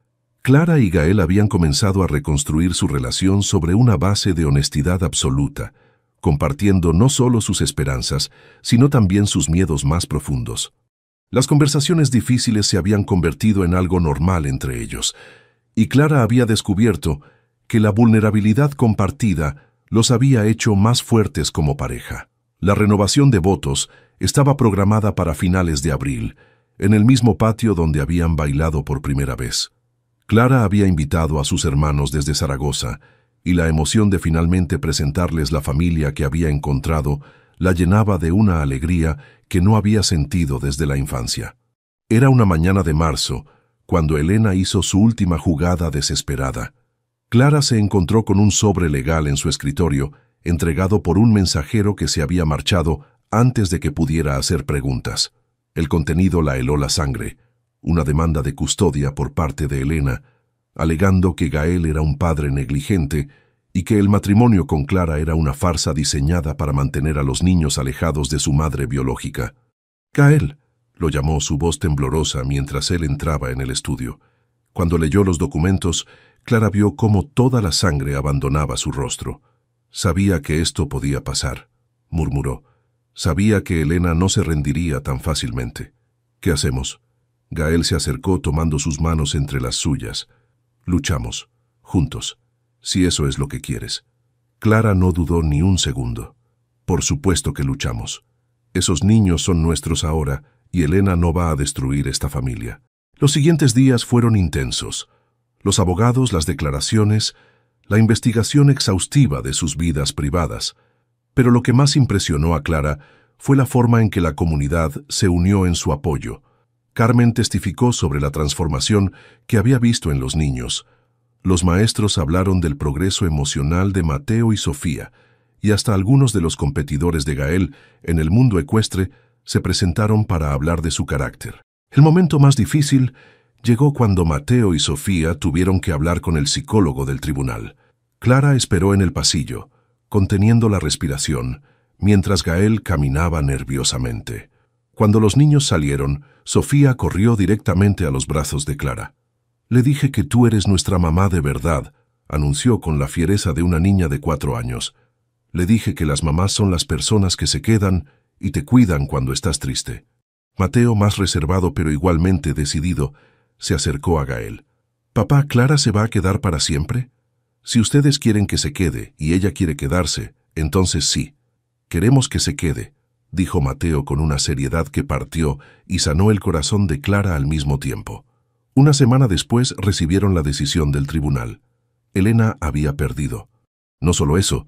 Clara y Gael habían comenzado a reconstruir su relación sobre una base de honestidad absoluta, compartiendo no solo sus esperanzas, sino también sus miedos más profundos. Las conversaciones difíciles se habían convertido en algo normal entre ellos, y Clara había descubierto que la vulnerabilidad compartida los había hecho más fuertes como pareja. La renovación de votos estaba programada para finales de abril, en el mismo patio donde habían bailado por primera vez. Clara había invitado a sus hermanos desde Zaragoza, y la emoción de finalmente presentarles la familia que había encontrado la llenaba de una alegría que no había sentido desde la infancia. Era una mañana de marzo, cuando Elena hizo su última jugada desesperada. Clara se encontró con un sobre legal en su escritorio, entregado por un mensajero que se había marchado antes de que pudiera hacer preguntas. El contenido la heló la sangre, una demanda de custodia por parte de Elena, alegando que Gael era un padre negligente y que el matrimonio con Clara era una farsa diseñada para mantener a los niños alejados de su madre biológica. Gael, lo llamó su voz temblorosa mientras él entraba en el estudio. Cuando leyó los documentos, Clara vio cómo toda la sangre abandonaba su rostro. Sabía que esto podía pasar, murmuró. Sabía que Elena no se rendiría tan fácilmente. ¿Qué hacemos? Gael se acercó tomando sus manos entre las suyas. Luchamos, juntos, si eso es lo que quieres. Clara no dudó ni un segundo. Por supuesto que luchamos. Esos niños son nuestros ahora y Elena no va a destruir esta familia. Los siguientes días fueron intensos. Los abogados, las declaraciones, la investigación exhaustiva de sus vidas privadas. Pero lo que más impresionó a Clara fue la forma en que la comunidad se unió en su apoyo. Carmen testificó sobre la transformación que había visto en los niños. Los maestros hablaron del progreso emocional de Mateo y Sofía, y hasta algunos de los competidores de Gael en el mundo ecuestre se presentaron para hablar de su carácter. El momento más difícil llegó cuando Mateo y Sofía tuvieron que hablar con el psicólogo del tribunal. Clara esperó en el pasillo, conteniendo la respiración, mientras Gael caminaba nerviosamente. Cuando los niños salieron, Sofía corrió directamente a los brazos de Clara. «Le dije que tú eres nuestra mamá de verdad», anunció con la fiereza de una niña de 4 años. «Le dije que las mamás son las personas que se quedan y te cuidan cuando estás triste». Mateo, más reservado pero igualmente decidido, se acercó a Gael. «Papá, ¿Clara se va a quedar para siempre? Si ustedes quieren que se quede y ella quiere quedarse, entonces sí. Queremos que se quede», dijo Mateo con una seriedad que partió y sanó el corazón de Clara al mismo tiempo. Una semana después recibieron la decisión del tribunal. Elena había perdido. No solo eso,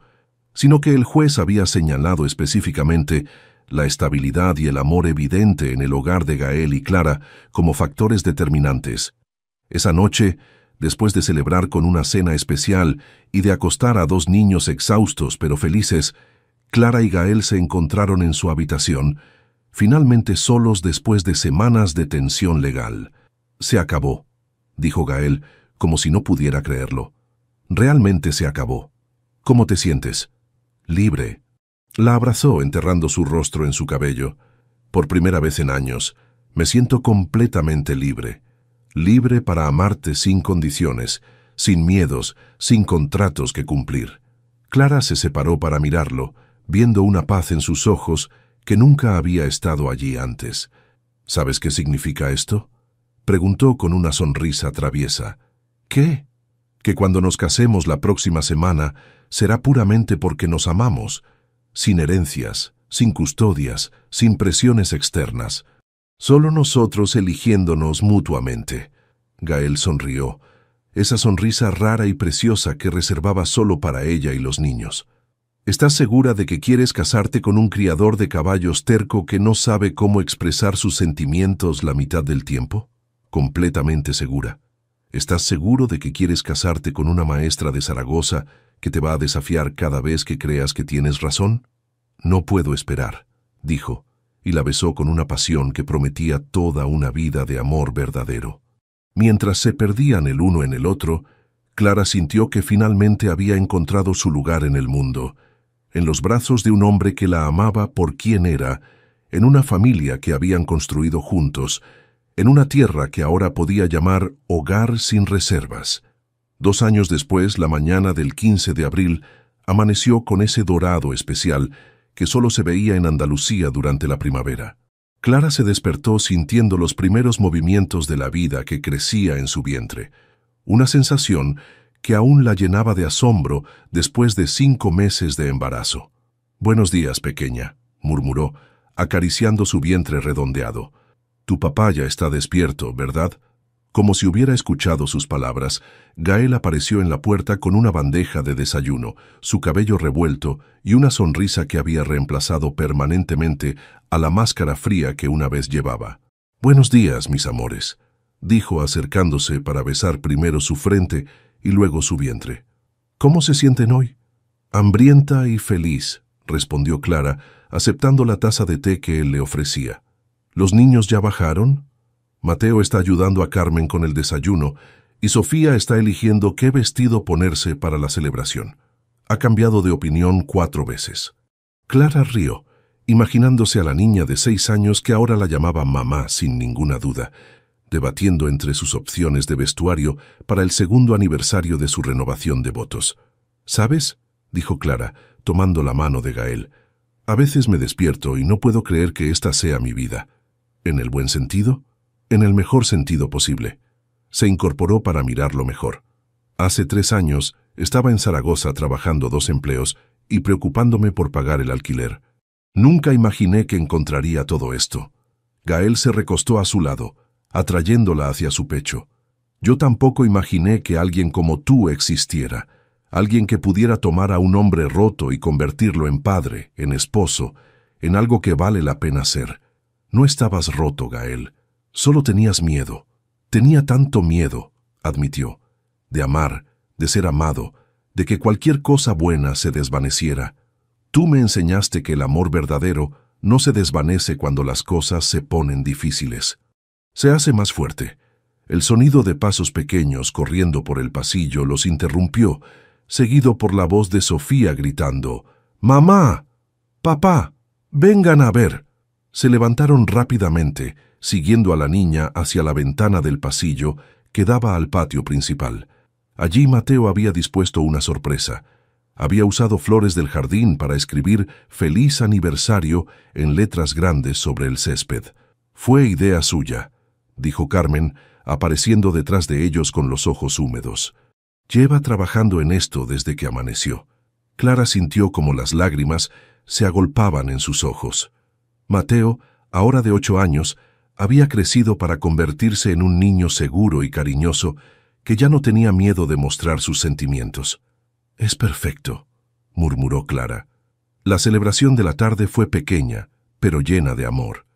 sino que el juez había señalado específicamente la estabilidad y el amor evidente en el hogar de Gael y Clara como factores determinantes. Esa noche, después de celebrar con una cena especial y de acostar a 2 niños exhaustos pero felices, Clara y Gael se encontraron en su habitación, finalmente solos después de semanas de tensión legal. «Se acabó», dijo Gael, como si no pudiera creerlo. «Realmente se acabó. ¿Cómo te sientes?» «Libre». La abrazó enterrando su rostro en su cabello. «Por primera vez en años, me siento completamente libre. Libre para amarte sin condiciones, sin miedos, sin contratos que cumplir». Clara se separó para mirarlo, viendo una paz en sus ojos que nunca había estado allí antes. «¿Sabes qué significa esto?», preguntó con una sonrisa traviesa. «¿Qué?». «Que cuando nos casemos la próxima semana será puramente porque nos amamos, sin herencias, sin custodias, sin presiones externas. Solo nosotros eligiéndonos mutuamente». Gael sonrió, esa sonrisa rara y preciosa que reservaba solo para ella y los niños. «¿Estás segura de que quieres casarte con un criador de caballos terco que no sabe cómo expresar sus sentimientos la mitad del tiempo?» «Completamente segura». «¿Estás seguro de que quieres casarte con una maestra de Zaragoza que te va a desafiar cada vez que creas que tienes razón?» «No puedo esperar», dijo, y la besó con una pasión que prometía toda una vida de amor verdadero. Mientras se perdían el uno en el otro, Clara sintió que finalmente había encontrado su lugar en el mundo, en los brazos de un hombre que la amaba por quien era, en una familia que habían construido juntos, en una tierra que ahora podía llamar hogar sin reservas. 2 años después, la mañana del 15 de abril, amaneció con ese dorado especial que solo se veía en Andalucía durante la primavera. Clara se despertó sintiendo los primeros movimientos de la vida que crecía en su vientre, una sensación que aún la llenaba de asombro después de 5 meses de embarazo. «Buenos días, pequeña», murmuró, acariciando su vientre redondeado. «Tu papá ya está despierto, ¿verdad?». Como si hubiera escuchado sus palabras, Gael apareció en la puerta con una bandeja de desayuno, su cabello revuelto y una sonrisa que había reemplazado permanentemente a la máscara fría que una vez llevaba. «Buenos días, mis amores», dijo acercándose para besar primero su frente y luego su vientre. «¿Cómo se sienten hoy?». «Hambrienta y feliz», respondió Clara, aceptando la taza de té que él le ofrecía. «¿Los niños ya bajaron?». Mateo está ayudando a Carmen con el desayuno y Sofía está eligiendo qué vestido ponerse para la celebración. Ha cambiado de opinión 4 veces. Clara rió, imaginándose a la niña de 6 años que ahora la llamaba mamá sin ninguna duda, debatiendo entre sus opciones de vestuario para el 2º aniversario de su renovación de votos. «¿Sabes?», dijo Clara, tomando la mano de Gael. «A veces me despierto y no puedo creer que esta sea mi vida». «¿En el buen sentido?». «En el mejor sentido posible». Se incorporó para mirarlo mejor. «Hace 3 años estaba en Zaragoza trabajando 2 empleos y preocupándome por pagar el alquiler. Nunca imaginé que encontraría todo esto». Gael se recostó a su lado, atrayéndola hacia su pecho. «Yo tampoco imaginé que alguien como tú existiera, alguien que pudiera tomar a un hombre roto y convertirlo en padre, en esposo, en algo que vale la pena ser. No estabas roto, Gael. Solo tenías miedo. Tenía tanto miedo», admitió, «de amar, de ser amado, de que cualquier cosa buena se desvaneciera. Tú me enseñaste que el amor verdadero no se desvanece cuando las cosas se ponen difíciles. Se hace más fuerte». El sonido de pasos pequeños corriendo por el pasillo los interrumpió, seguido por la voz de Sofía gritando: «¡Mamá! ¡Papá! ¡Vengan a ver!». Se levantaron rápidamente, siguiendo a la niña hacia la ventana del pasillo que daba al patio principal. Allí Mateo había dispuesto una sorpresa. Había usado flores del jardín para escribir «Feliz aniversario» en letras grandes sobre el césped. «Fue idea suya», dijo Carmen, apareciendo detrás de ellos con los ojos húmedos. «Lleva trabajando en esto desde que amaneció». Clara sintió como las lágrimas se agolpaban en sus ojos. Mateo, ahora de 8 años, había crecido para convertirse en un niño seguro y cariñoso que ya no tenía miedo de mostrar sus sentimientos. «Es perfecto», murmuró Clara. La celebración de la tarde fue pequeña, pero llena de amor.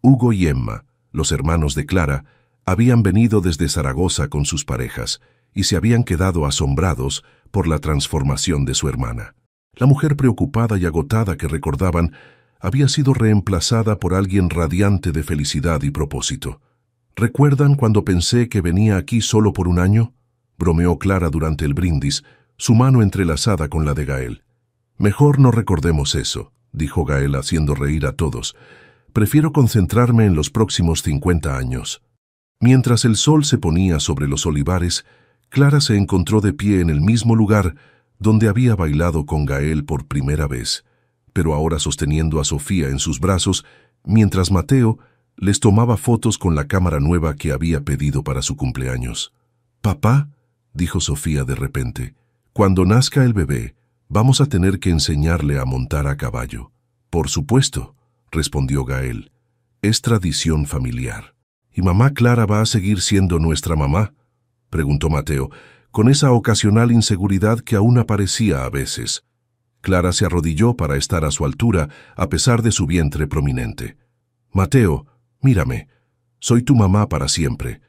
Hugo y Emma, los hermanos de Clara, habían venido desde Zaragoza con sus parejas y se habían quedado asombrados por la transformación de su hermana. La mujer preocupada y agotada que recordaban había sido reemplazada por alguien radiante de felicidad y propósito. «¿Recuerdan cuando pensé que venía aquí solo por 1 año?», bromeó Clara durante el brindis, su mano entrelazada con la de Gael. «Mejor no recordemos eso», dijo Gael haciendo reír a todos. «Prefiero concentrarme en los próximos 50 años». Mientras el sol se ponía sobre los olivares, Clara se encontró de pie en el mismo lugar donde había bailado con Gael por primera vez, pero ahora sosteniendo a Sofía en sus brazos, mientras Mateo les tomaba fotos con la cámara nueva que había pedido para su cumpleaños. «Papá», dijo Sofía de repente, «cuando nazca el bebé, vamos a tener que enseñarle a montar a caballo». «Por supuesto», respondió Gael, «es tradición familiar». «¿Y mamá Clara va a seguir siendo nuestra mamá?», preguntó Mateo, con esa ocasional inseguridad que aún aparecía a veces. Clara se arrodilló para estar a su altura, a pesar de su vientre prominente. «Mateo, mírame. Soy tu mamá para siempre.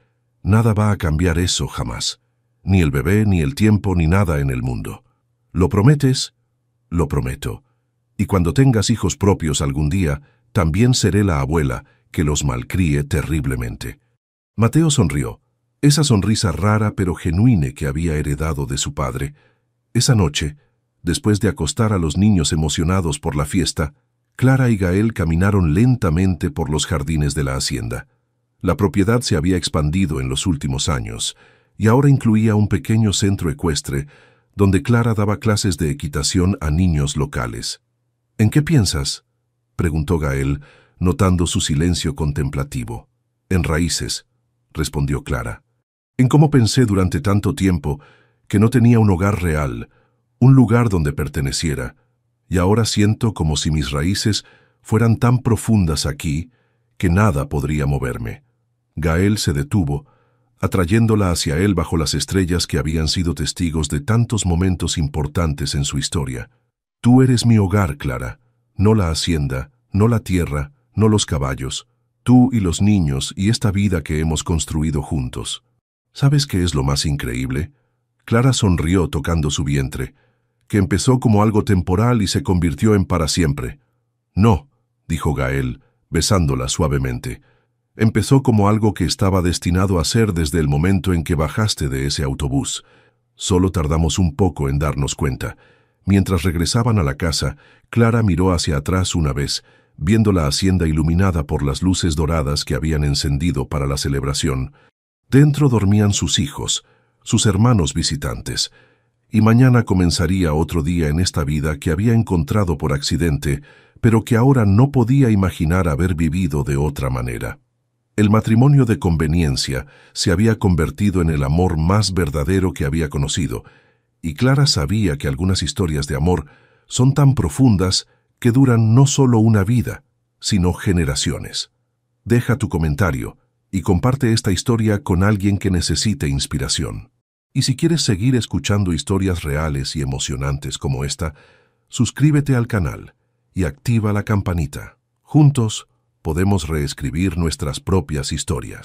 Nada va a cambiar eso jamás. Ni el bebé, ni el tiempo, ni nada en el mundo. ¿Lo prometes?». «Lo prometo. Y cuando tengas hijos propios algún día, también seré la abuela que los malcríe terriblemente». Mateo sonrió, esa sonrisa rara pero genuina que había heredado de su padre. Esa noche, después de acostar a los niños emocionados por la fiesta, Clara y Gael caminaron lentamente por los jardines de la hacienda. La propiedad se había expandido en los últimos años y ahora incluía un pequeño centro ecuestre donde Clara daba clases de equitación a niños locales. ¿En qué piensas?, preguntó Gael, notando su silencio contemplativo. En raíces, respondió Clara. En cómo pensé durante tanto tiempo que no tenía un hogar real, un lugar donde perteneciera, y ahora siento como si mis raíces fueran tan profundas aquí que nada podría moverme. Gael se detuvo, atrayéndola hacia él bajo las estrellas que habían sido testigos de tantos momentos importantes en su historia. Tú eres mi hogar, Clara, no la hacienda, no la tierra, no los caballos, tú y los niños y esta vida que hemos construido juntos. ¿Sabes qué es lo más increíble? Clara sonrió tocando su vientre, que empezó como algo temporal y se convirtió en para siempre. No, dijo Gael, besándola suavemente. Empezó como algo que estaba destinado a ser desde el momento en que bajaste de ese autobús. Solo tardamos un poco en darnos cuenta. Mientras regresaban a la casa, Clara miró hacia atrás una vez, viendo la hacienda iluminada por las luces doradas que habían encendido para la celebración. Dentro dormían sus hijos, sus hermanos visitantes, y mañana comenzaría otro día en esta vida que había encontrado por accidente, pero que ahora no podía imaginar haber vivido de otra manera. El matrimonio de conveniencia se había convertido en el amor más verdadero que había conocido, y Clara sabía que algunas historias de amor son tan profundas que duran no solo una vida, sino generaciones. Deja tu comentario y comparte esta historia con alguien que necesite inspiración. Y si quieres seguir escuchando historias reales y emocionantes como esta, suscríbete al canal y activa la campanita. Juntos podemos reescribir nuestras propias historias.